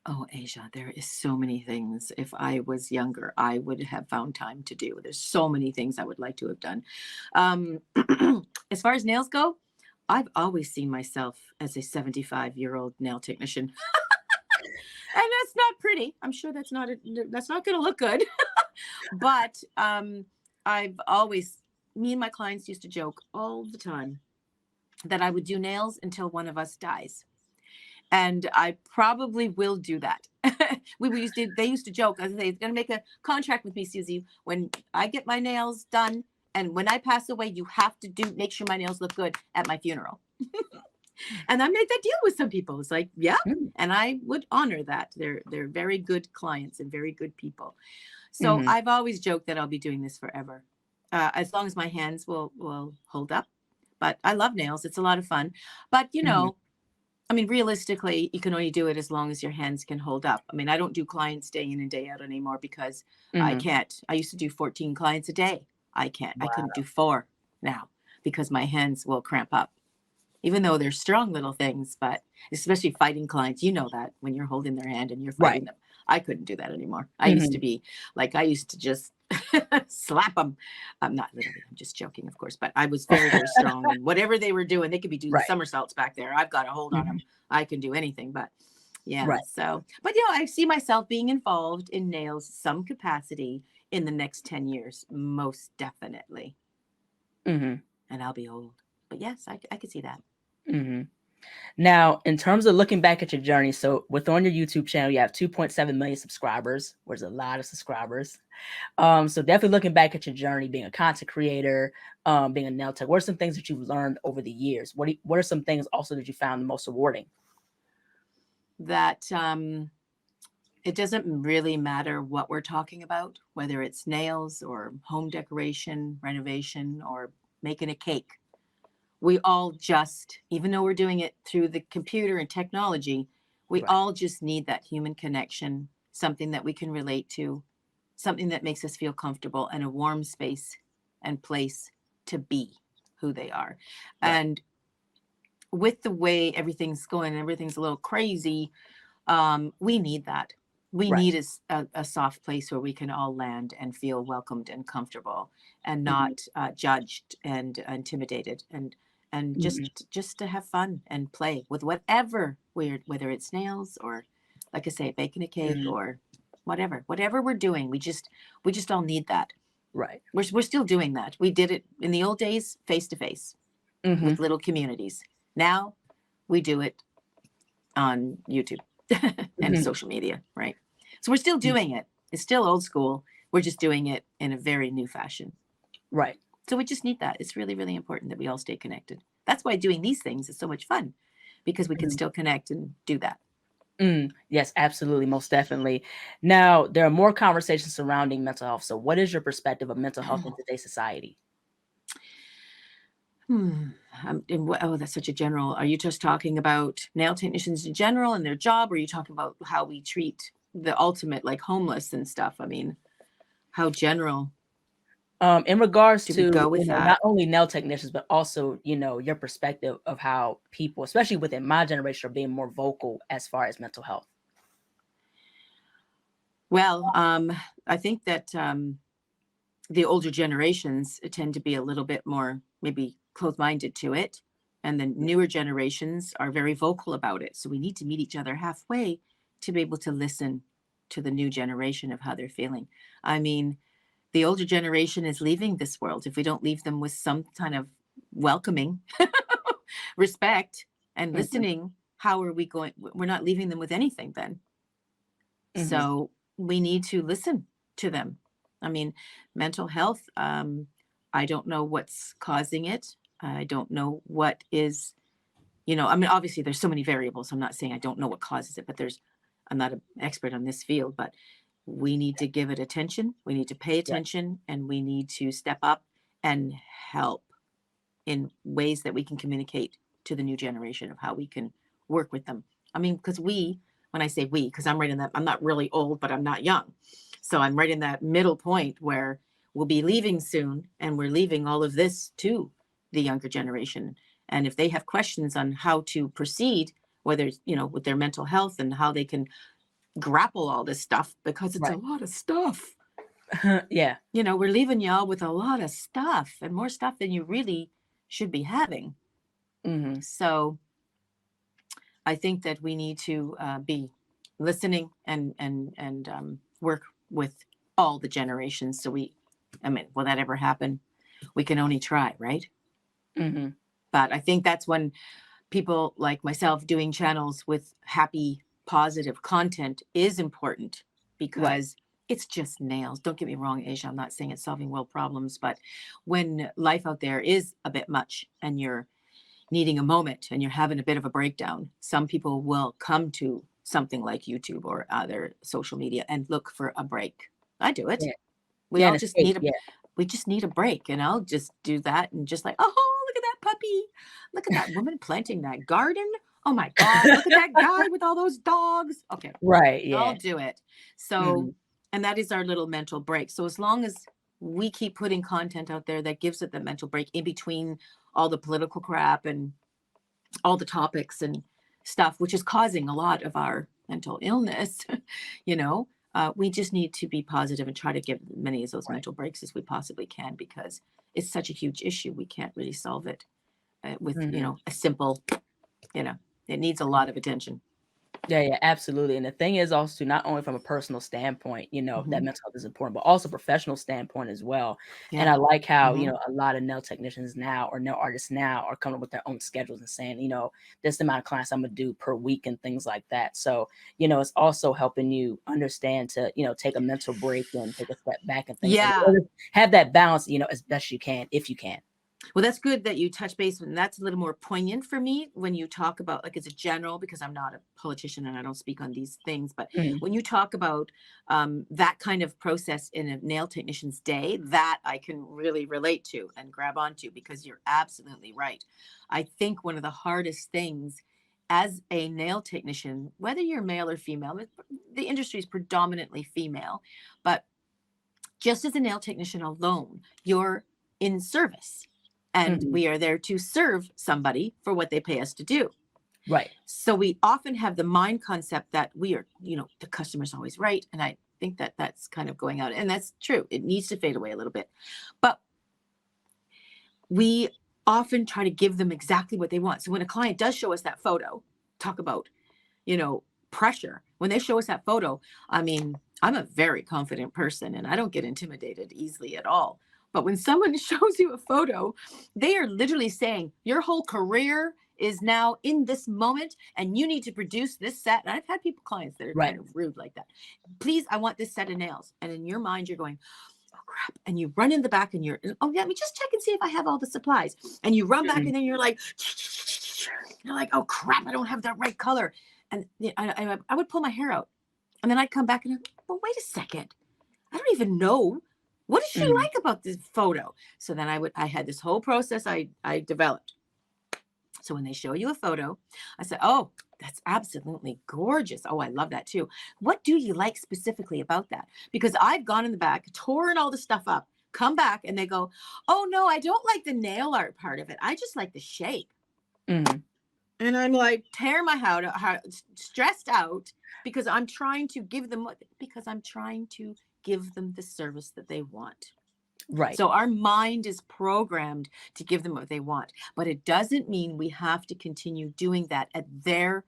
[SPEAKER 2] oh, Asia, there is so many things. If I was younger, I would have found time to do. There's so many things I would like to have done. Um, as far as nails go, I've always seen myself as a 75-year-old nail technician. And that's not pretty. I'm sure that's not going to look good. But I've always, me and my clients used to joke all the time that I would do nails until one of us dies. And I probably will do that. They used to joke, I say, going to make a contract with me, Susie. When I get my nails done and when I pass away, you have to make sure my nails look good at my funeral. And I made that deal with some people. It's like, yeah,
[SPEAKER 1] Mm.
[SPEAKER 2] and I would honor that. They're very good clients and very good people. So
[SPEAKER 1] Mhm.
[SPEAKER 2] I've always joked that I'll be doing this forever, as long as my hands will hold up. But I love nails. It's a lot of fun. But
[SPEAKER 1] Mhm.
[SPEAKER 2] I mean, realistically, you can only do it as long as your hands can hold up. I mean, I don't do clients day in and day out anymore because I
[SPEAKER 1] Mhm.
[SPEAKER 2] can't. I used to do 14 clients a day. I can't. I couldn't
[SPEAKER 1] Wow.
[SPEAKER 2] do 4 now because my hands will cramp up, even though they're strong little things. But especially fighting clients, you know that when you're holding their hand and you're
[SPEAKER 1] Right.
[SPEAKER 2] fighting them. I couldn't do that anymore. I used to
[SPEAKER 1] Mhm.
[SPEAKER 2] be like, I used to just slap them. I'm not literally, I'm just joking, of course, but I was very, very strong. And whatever they were doing, they could be doing
[SPEAKER 1] Right.
[SPEAKER 2] somersaults back there. I've got a hold on
[SPEAKER 1] Mhm.
[SPEAKER 2] them. I can do anything. But yeah,
[SPEAKER 1] Right.
[SPEAKER 2] so, but I see myself being involved in nails, some capacity in the next 10 years, most definitely.
[SPEAKER 1] Mhm.
[SPEAKER 2] And I'll be old. But yes, I could see that.
[SPEAKER 1] Mhm. Now, in terms of looking back at your journey, so with on your YouTube channel, you have 2.7 million subscribers, which is a lot of subscribers. So definitely looking back at your journey, being a content creator, being a nail tech, what are some things that you've learned over the years? What are some things also that you found the most rewarding?
[SPEAKER 2] That it doesn't really matter what we're talking about, whether it's nails or home decoration, renovation, or making a cake. We all just, even though we're doing it through the computer and technology, we
[SPEAKER 1] Right.
[SPEAKER 2] all just need that human connection, something that we can relate to, something that makes us feel comfortable, and a warm space and place to be who they are.
[SPEAKER 1] Right.
[SPEAKER 2] And with the way everything's going, everything's a little crazy. We need that. We
[SPEAKER 1] Right.
[SPEAKER 2] need a soft place where we can all land and feel welcomed and comfortable and
[SPEAKER 1] Mhm.
[SPEAKER 2] not judged and intimidated, and
[SPEAKER 1] Mhm.
[SPEAKER 2] just to have fun and play with whatever we're, whether it's nails or, like I say, baking a cake
[SPEAKER 1] Mhm.
[SPEAKER 2] or whatever we're doing. We just all need that.
[SPEAKER 1] Right.
[SPEAKER 2] We're still doing that. We did it in the old days, face to face with
[SPEAKER 1] Mhm.
[SPEAKER 2] little communities. Now we do it on YouTube and
[SPEAKER 1] Mhm.
[SPEAKER 2] social media, right? So we're still doing it. It's still old school. We're just doing it in a very new fashion.
[SPEAKER 1] Right.
[SPEAKER 2] So we just need that. It's really, really important that we all stay connected. That's why doing these things is so much fun, because we can
[SPEAKER 1] Mhm.
[SPEAKER 2] still connect and do that.
[SPEAKER 1] Yes, absolutely, most definitely. Now, there are more conversations surrounding mental health. So, what is your perspective of mental health in today's society?
[SPEAKER 2] Hmm. Oh, that's such a general. Are you just talking about nail technicians in general and their job? Or are you talking about how we treat the ultimate, like homeless and stuff? I mean, how general
[SPEAKER 1] In regards
[SPEAKER 2] do we
[SPEAKER 1] to,
[SPEAKER 2] go with
[SPEAKER 1] not
[SPEAKER 2] that?
[SPEAKER 1] only nail technicians, but also, your perspective of how people, especially within my generation, are being more vocal as far as mental health.
[SPEAKER 2] Well, I think that the older generations tend to be a little bit more maybe closed-minded to it, and the newer generations are very vocal about it. So we need to meet each other halfway to be able to listen to the new generation of how they're feeling. I mean, the older generation is leaving this world. If we don't leave them with some kind of welcoming respect and
[SPEAKER 1] Mhm.
[SPEAKER 2] listening, how are we going? We're not leaving them with anything then.
[SPEAKER 1] Mhm.
[SPEAKER 2] So we need to listen to them. I mean, mental health, I don't know what's causing it. I don't know what is, I mean, obviously there's so many variables. I'm not saying I don't know what causes it, but I'm not an expert on this field, but we need to give it attention. We need to pay
[SPEAKER 1] Right.
[SPEAKER 2] attention, and we need to step up and help in ways that we can communicate to the new generation of how we can work with them. I mean, because when I say we, because I'm right in that, I'm not really old, but I'm not young. So I'm right in that middle point where we'll be leaving soon, and we're leaving all of this to the younger generation. And if they have questions on how to proceed, whether it's, with their mental health and how they can grapple all this stuff, because it's a
[SPEAKER 1] Right.
[SPEAKER 2] lot of stuff.
[SPEAKER 1] Yeah.
[SPEAKER 2] We're leaving y'all with a lot of stuff, and more stuff than you really should be having.
[SPEAKER 1] Mm-hmm.
[SPEAKER 2] So I think that we need to be listening and work with all the generations. So I mean, will that ever happen? We can only try, right?
[SPEAKER 1] Mm-hmm.
[SPEAKER 2] But I think that's when people like myself doing channels with happy, positive content is important,
[SPEAKER 1] Right.
[SPEAKER 2] because it's just nails. Don't get me wrong, Asia. I'm not saying it's solving world problems, but when life out there is a bit much and you're needing a moment and you're having a bit of a breakdown, some people will come to something like YouTube or other social media and look for a break. I do it.
[SPEAKER 1] Yeah.
[SPEAKER 2] We
[SPEAKER 1] Yeah.
[SPEAKER 2] all
[SPEAKER 1] And
[SPEAKER 2] just
[SPEAKER 1] escape.
[SPEAKER 2] need a
[SPEAKER 1] Yeah.
[SPEAKER 2] we just need a break, and I'll just do that and just like, oh, look at that puppy. Look at that woman planting that garden. Oh my God, look at that guy with all those dogs. Okay,
[SPEAKER 1] Right.
[SPEAKER 2] I'll
[SPEAKER 1] Yeah.
[SPEAKER 2] do it. So,
[SPEAKER 1] Mm-hmm.
[SPEAKER 2] and that is our little mental break. So as long as we keep putting content out there that gives it the mental break in between all the political crap and all the topics and stuff, which is causing a lot of our mental illness, you know, we just need to be positive and try to give many of those
[SPEAKER 1] Right.
[SPEAKER 2] mental breaks as we possibly can, because it's such a huge issue. We can't really solve it with,
[SPEAKER 1] Mm-hmm.
[SPEAKER 2] a simple, you know, it needs a lot of attention.
[SPEAKER 1] Yeah, yeah, absolutely. And the thing is also not only from a personal standpoint, that
[SPEAKER 2] Hmm.
[SPEAKER 1] mental health is important, but also professional standpoint as well. And
[SPEAKER 2] Yeah.
[SPEAKER 1] I like how,
[SPEAKER 2] Hmm.
[SPEAKER 1] a lot of nail technicians now or nail artists now are coming up with their own schedules and saying, this amount of clients I'm gonna do per week and things like that. So, it's also helping you understand to, take a mental break and take a step back and things like that.
[SPEAKER 2] Yeah.
[SPEAKER 1] Or have that balance, as best you can, if you can.
[SPEAKER 2] Well, that's good that you touch base, and that's a little more poignant for me when you talk about, like, as a general, because I'm not a politician and I don't speak on these things. But
[SPEAKER 1] Mhm.
[SPEAKER 2] when you talk about that kind of process in a nail technician's day, that I can really relate to and grab onto, because you're absolutely right. I think one of the hardest things as a nail technician, whether you're male or female, the industry is predominantly female, but just as a nail technician alone, you're in service. And
[SPEAKER 1] Mhm.
[SPEAKER 2] we are there to serve somebody for what they pay us to do.
[SPEAKER 1] Right.
[SPEAKER 2] So we often have the mind concept that we are, the customer's always right. And I think that that's kind of going out. And that's true. It needs to fade away a little bit. But we often try to give them exactly what they want. So when a client does show us that photo, talk about, you know, pressure. When they show us that photo, I mean, I'm a very confident person and I don't get intimidated easily at all. But when someone shows you a photo, they are literally saying your whole career is now in this moment and you need to produce this set. And I've had people, clients that are
[SPEAKER 1] Right.
[SPEAKER 2] kind of rude like that. Please, I want this set of nails. And in your mind, you're going, oh crap. And you run in the back and oh, yeah, let me just check and see if I have all the supplies. And you run back
[SPEAKER 1] Mhm.
[SPEAKER 2] and then you're like, you're like, oh crap, I don't have the right color. And I would pull my hair out. And then I'd come back and I'd, but wait a second. I don't even know. What does she
[SPEAKER 1] Mhm.
[SPEAKER 2] like about this photo? So then I had this whole process I developed. So when they show you a photo, I said, oh, that's absolutely gorgeous. Oh, I love that too. What do you like specifically about that? Because I've gone in the back, torn all the stuff up, come back, and they go, oh, no, I don't like the nail art part of it. I just like the shape.
[SPEAKER 1] Mhm.
[SPEAKER 2] And I'm like, tear my heart, stressed out, because I'm trying to give them the service that they want.
[SPEAKER 1] Right.
[SPEAKER 2] So our mind is programmed to give them what they want, but it doesn't mean we have to continue doing that at their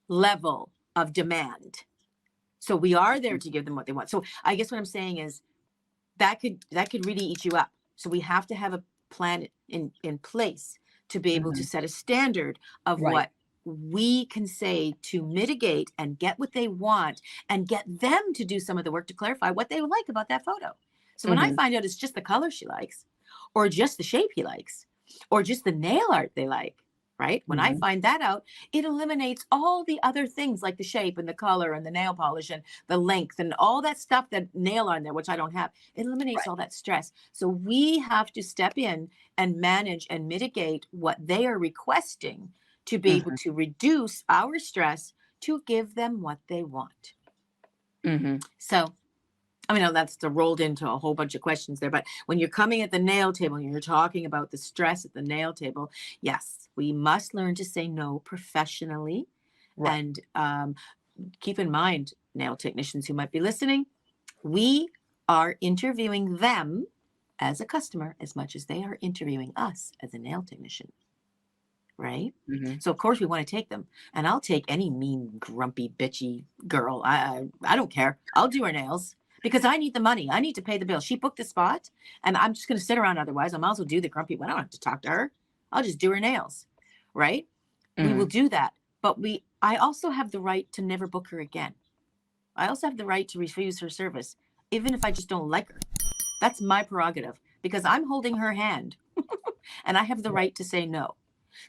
[SPEAKER 2] level of demand. So we are there to give them what they want. So I guess what I'm saying is that could really eat you up. So we have to have a plan in place to be able to
[SPEAKER 1] Mhm.
[SPEAKER 2] set a standard of
[SPEAKER 1] Right.
[SPEAKER 2] what we can say to mitigate and get what they want, and get them to do some of the work to clarify what they like about that photo. So when I
[SPEAKER 1] Mhm.
[SPEAKER 2] find out it's just the color she likes, or just the shape he likes, or just the nail art they like, right? When I
[SPEAKER 1] Mhm.
[SPEAKER 2] find that out, it eliminates all the other things like the shape and the color and the nail polish and the length and all that stuff that nail on there, which I don't have. It eliminates
[SPEAKER 1] Right.
[SPEAKER 2] all that stress. So we have to step in and manage and mitigate what they are requesting to be able
[SPEAKER 1] Mhm.
[SPEAKER 2] to reduce our stress to give them what they want.
[SPEAKER 1] Mhm.
[SPEAKER 2] So, I mean, that's rolled into a whole bunch of questions there. But when you're coming at the nail table and you're talking about the stress at the nail table, yes, we must learn to say no professionally.
[SPEAKER 1] Right.
[SPEAKER 2] And keep in mind, nail technicians who might be listening, we are interviewing them as a customer as much as they are interviewing us as a nail technician, right?
[SPEAKER 1] Mm-hmm.
[SPEAKER 2] So of course we want to take them, and I'll take any mean, grumpy, bitchy girl. I don't care. I'll do her nails because I need the money. I need to pay the bill. She booked the spot, and I'm just going to sit around. Otherwise, I might as well do the grumpy one. I don't have to talk to her. I'll just do her nails, right? We will
[SPEAKER 1] Mm-hmm.
[SPEAKER 2] do that, but I also have the right to never book her again. I also have the right to refuse her service, even if I just don't like her. That's my prerogative because I'm holding her hand and I have the right to say no.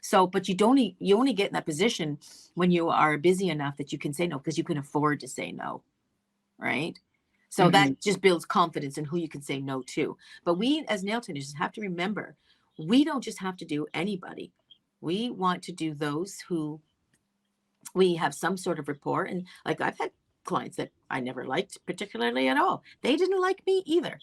[SPEAKER 2] So, but you only get in that position when you are busy enough that you can say no because you can afford to say no, right? So
[SPEAKER 1] Mm-hmm.
[SPEAKER 2] that just builds confidence in who you can say no to. But we as nail technicians have to remember, we don't just have to do anybody. We want to do those who we have some sort of rapport. And like I've had clients that I never liked particularly at all. They didn't like me either.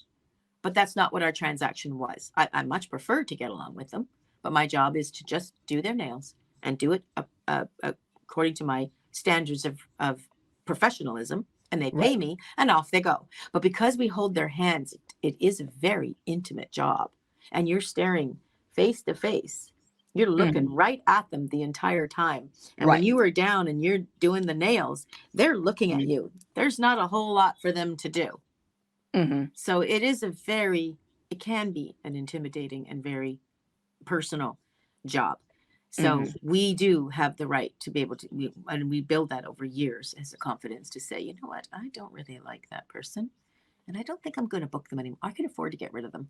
[SPEAKER 2] But that's not what our transaction was. I much prefer to get along with them, but my job is to just do their nails and do it according to my standards of professionalism. And they
[SPEAKER 1] Right.
[SPEAKER 2] pay me and off they go. But because we hold their hands, it is a very intimate job. And you're staring face to face. You're
[SPEAKER 1] Mm-hmm.
[SPEAKER 2] looking right at them the entire time. And when
[SPEAKER 1] Right.
[SPEAKER 2] you are down and you're doing the nails, they're looking at you. There's not a whole lot for them to do.
[SPEAKER 1] Mm-hmm.
[SPEAKER 2] So it can be an intimidating and very personal job.
[SPEAKER 1] Mm-hmm.
[SPEAKER 2] So we do have the right to be able to, and we build that over years as a confidence to say, you know what, I don't really like that person. And I don't think I'm going to book them anymore. I can afford to get rid of them.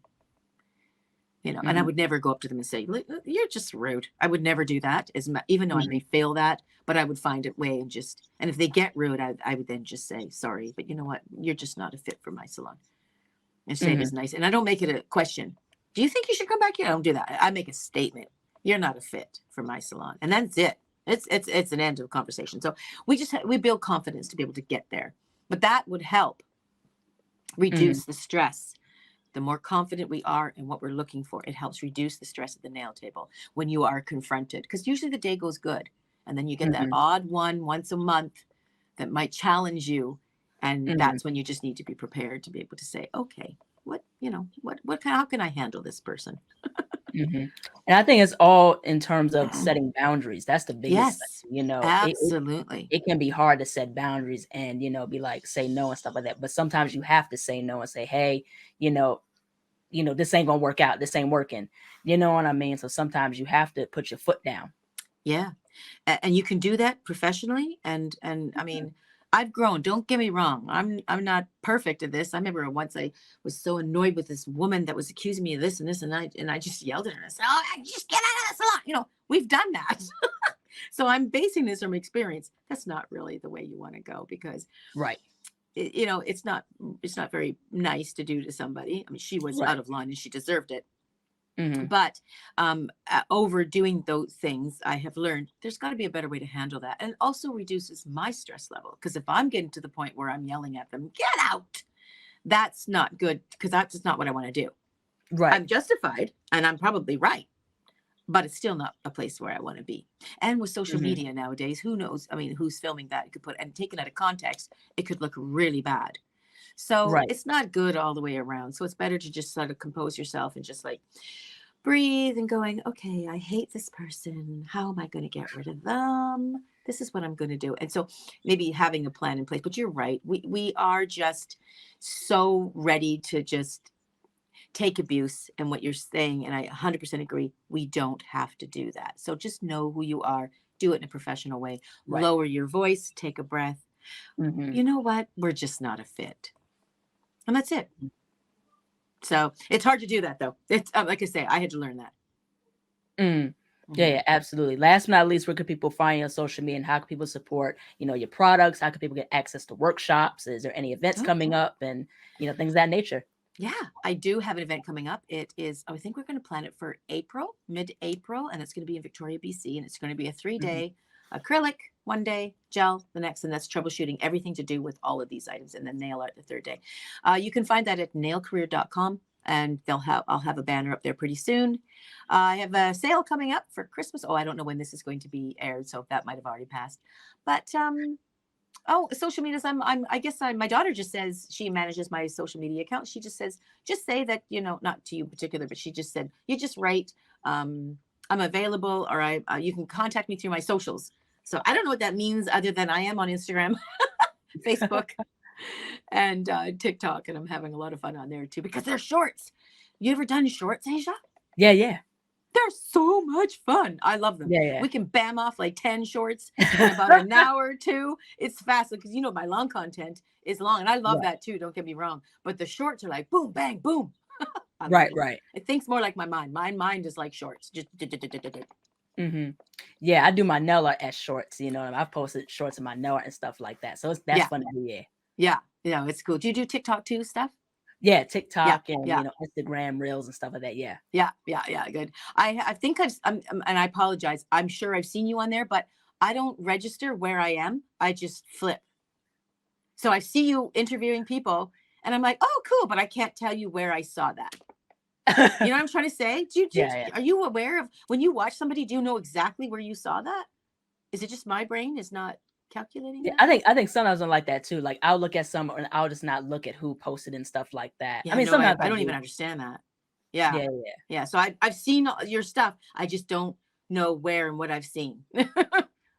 [SPEAKER 2] And I
[SPEAKER 1] Mm-hmm.
[SPEAKER 2] would never go up to them and say, you're just rude. I would never do that, even though I may fail that, but I would find a way and if they get rude, I would then just say, sorry, but you know what? You're just not a fit for my salon. And say it
[SPEAKER 1] Mm-hmm.
[SPEAKER 2] as nice. And I don't make it a question. Do you think you should come back here? I don't do that. I make a statement. You're not a fit for my salon. And that's it. It's an end of the conversation. So we build confidence to be able to get there. But that would help
[SPEAKER 1] Mm-hmm.
[SPEAKER 2] reduce the stress. The more confident we are in what we're looking for, it helps reduce the stress at the nail table when you are confronted. Because usually the day goes good. And then you get that
[SPEAKER 1] Mm-hmm.
[SPEAKER 2] odd one once a month that might challenge you. And
[SPEAKER 1] Mm-hmm.
[SPEAKER 2] that's when you just need to be prepared to be able to say, okay, how can I handle this person?
[SPEAKER 1] Mm-hmm. And I think it's all in terms of setting boundaries. That's the biggest
[SPEAKER 2] Yes,
[SPEAKER 1] thing.
[SPEAKER 2] absolutely.
[SPEAKER 1] It can be hard to set boundaries and, be like, say no and stuff like that. But sometimes you have to say no and say, hey, you know, this ain't gonna work out. This ain't working. You know what I mean? So sometimes you have to put your foot down.
[SPEAKER 2] Yeah. And you can do that professionally. And I mean, I've grown. Don't get me wrong. I'm not perfect at this. I remember once I was so annoyed with this woman that was accusing me of this and this, and I just yelled at her and I said, "Oh, just get out of the salon." We've done that. So I'm basing this from experience. That's not really the way you want to go because
[SPEAKER 1] Right.
[SPEAKER 2] it's not very nice to do to somebody. I mean, she was
[SPEAKER 1] Right.
[SPEAKER 2] out of line and she deserved it.
[SPEAKER 1] Mm-hmm.
[SPEAKER 2] But overdoing those things, I have learned there's got to be a better way to handle that. And it also reduces my stress level. Because if I'm getting to the point where I'm yelling at them, get out, that's not good because that's just not what I want to do.
[SPEAKER 1] Right.
[SPEAKER 2] I'm justified and I'm probably right, but it's still not a place where I want to be. And with social
[SPEAKER 1] Mm-hmm.
[SPEAKER 2] media nowadays, who knows? I mean, who's filming that? It could and taken out of context, it could look really bad. So
[SPEAKER 1] Right.
[SPEAKER 2] it's not good all the way around. So it's better to just sort of compose yourself and just like breathe and going, okay, I hate this person. How am I going to get rid of them? This is what I'm going to do. And so maybe having a plan in place, but you're right. We are just so ready to just take abuse and what you're saying. And I 100% agree. We don't have to do that. So just know who you are, do it in a professional way,
[SPEAKER 1] Right.
[SPEAKER 2] lower your voice, take a breath.
[SPEAKER 1] Mm-hmm.
[SPEAKER 2] You know what? We're just not a fit. And that's it. So it's hard to do that though. It's like I say, I had to learn that.
[SPEAKER 1] Mm. Yeah,
[SPEAKER 2] Mhm.
[SPEAKER 1] yeah, absolutely. Last but not least, where can people find you on social media and how can people support, your products? How can people get access to workshops? Is there any events
[SPEAKER 2] Oh,
[SPEAKER 1] coming up and, things of that nature?
[SPEAKER 2] yeah, I do have an event coming up. It is, I think we're going to plan it for April, mid-April, and it's going to be in Victoria, BC, and it's going to be a
[SPEAKER 1] Mhm.
[SPEAKER 2] 3-day acrylic, 1 day gel, the next, and that's troubleshooting everything to do with all of these items, and then nail art the 3rd day. You can find that at nailcareer.com, and I'll have a banner up there pretty soon. I have a sale coming up for Christmas. Oh, I don't know when this is going to be aired, so that might have already passed, but oh, social medias. I guess my daughter just says she manages my social media account. She just says, just say that, not to you in particular, but she just said, you just write, I'm available, or you can contact me through my socials. So I don't know what that means other than I am on Instagram, Facebook, and TikTok, and I'm having a lot of fun on there too because they're shorts. You ever done shorts, Asia?
[SPEAKER 1] Yeah.
[SPEAKER 2] They're so much fun. I love them.
[SPEAKER 1] Yeah.
[SPEAKER 2] We can bam off like 10 shorts in about an hour or two. It's fast because my long content is long, and I love
[SPEAKER 1] Right.
[SPEAKER 2] that too. Don't get me wrong, but the shorts are like boom, bang, boom. I love
[SPEAKER 1] Right.
[SPEAKER 2] it.
[SPEAKER 1] Right.
[SPEAKER 2] It thinks more like my mind. My mind is like shorts. Just
[SPEAKER 1] Hmm. Yeah, I do my nail art as shorts. I've posted shorts of my nail art and stuff like that. So that's
[SPEAKER 2] yeah,
[SPEAKER 1] fun to do. Yeah.
[SPEAKER 2] yeah. It's cool. Do you do TikTok too stuff?
[SPEAKER 1] Yeah,
[SPEAKER 2] Yeah,
[SPEAKER 1] TikTok and
[SPEAKER 2] yeah.
[SPEAKER 1] Instagram reels and stuff like that. Yeah.
[SPEAKER 2] Yeah. Good. I think and I apologize. I'm sure I've seen you on there, but I don't register where I am. I just flip. So I see you interviewing people, and I'm like, oh, cool, but I can't tell you where I saw that. You know what I'm trying to say?
[SPEAKER 1] Yeah.
[SPEAKER 2] Are you aware of when you watch somebody? Do you know exactly where you saw that? Is it just my brain is not calculating
[SPEAKER 1] Yeah,
[SPEAKER 2] that?
[SPEAKER 1] I think sometimes I'm like that too. Like I'll look at some and I'll just not look at who posted and stuff like that. I
[SPEAKER 2] Yeah,
[SPEAKER 1] mean,
[SPEAKER 2] no,
[SPEAKER 1] sometimes
[SPEAKER 2] I
[SPEAKER 1] I
[SPEAKER 2] don't even
[SPEAKER 1] do.
[SPEAKER 2] understand that. Yeah,
[SPEAKER 1] Yeah.
[SPEAKER 2] yeah. So I've seen your stuff. I just don't know where and what I've seen.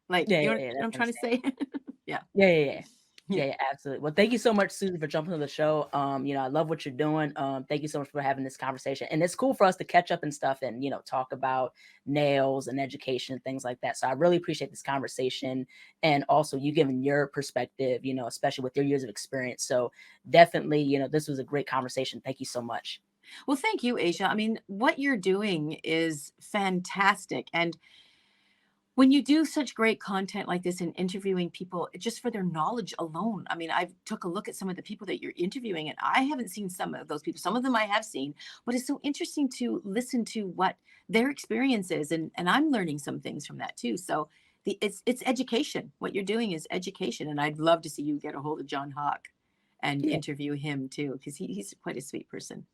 [SPEAKER 2] Like, you know what
[SPEAKER 1] That's
[SPEAKER 2] I'm trying to
[SPEAKER 1] understandable.
[SPEAKER 2] say? Yeah,
[SPEAKER 1] Yeah.
[SPEAKER 2] yeah.
[SPEAKER 1] Absolutely. Well, thank you so much, Susie, for jumping on the show. I love what you're doing. Thank you so much for having this conversation. And it's cool for us to catch up and stuff and, talk about nails and education and things like that. So I really appreciate this conversation and also you giving your perspective, especially with your years of experience. So definitely, this was a great conversation. Thank you so much.
[SPEAKER 2] Well, thank you, Asia. I mean, what you're doing is fantastic, and when you do such great content like this and interviewing people just for their knowledge alone, I mean, I've took a look at some of the people that you're interviewing, and I haven't seen some of those people. Some of them I have seen, but it's so interesting to listen to what their experience is, and I'm learning some things from that too. So it's education. What you're doing is education, and I'd love to see you get a hold of John Hawk and
[SPEAKER 1] Yeah.
[SPEAKER 2] interview him too, because he's quite a sweet person.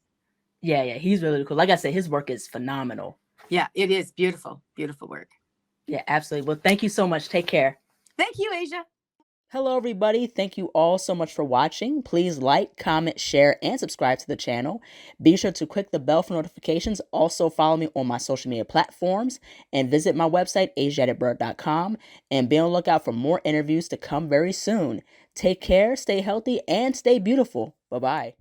[SPEAKER 1] Yeah. He's really cool. Like I said, his work is phenomenal.
[SPEAKER 2] Yeah, it is beautiful, beautiful work.
[SPEAKER 1] Yeah, absolutely. Well, thank you so much. Take care.
[SPEAKER 2] Thank you, Asia.
[SPEAKER 1] Hello, everybody. Thank you all so much for watching. Please like, comment, share, and subscribe to the channel. Be sure to click the bell for notifications. Also, follow me on my social media platforms and visit my website, ASIATHABIRD.com, and be on the lookout for more interviews to come very soon. Take care, stay healthy, and stay beautiful. Bye-bye.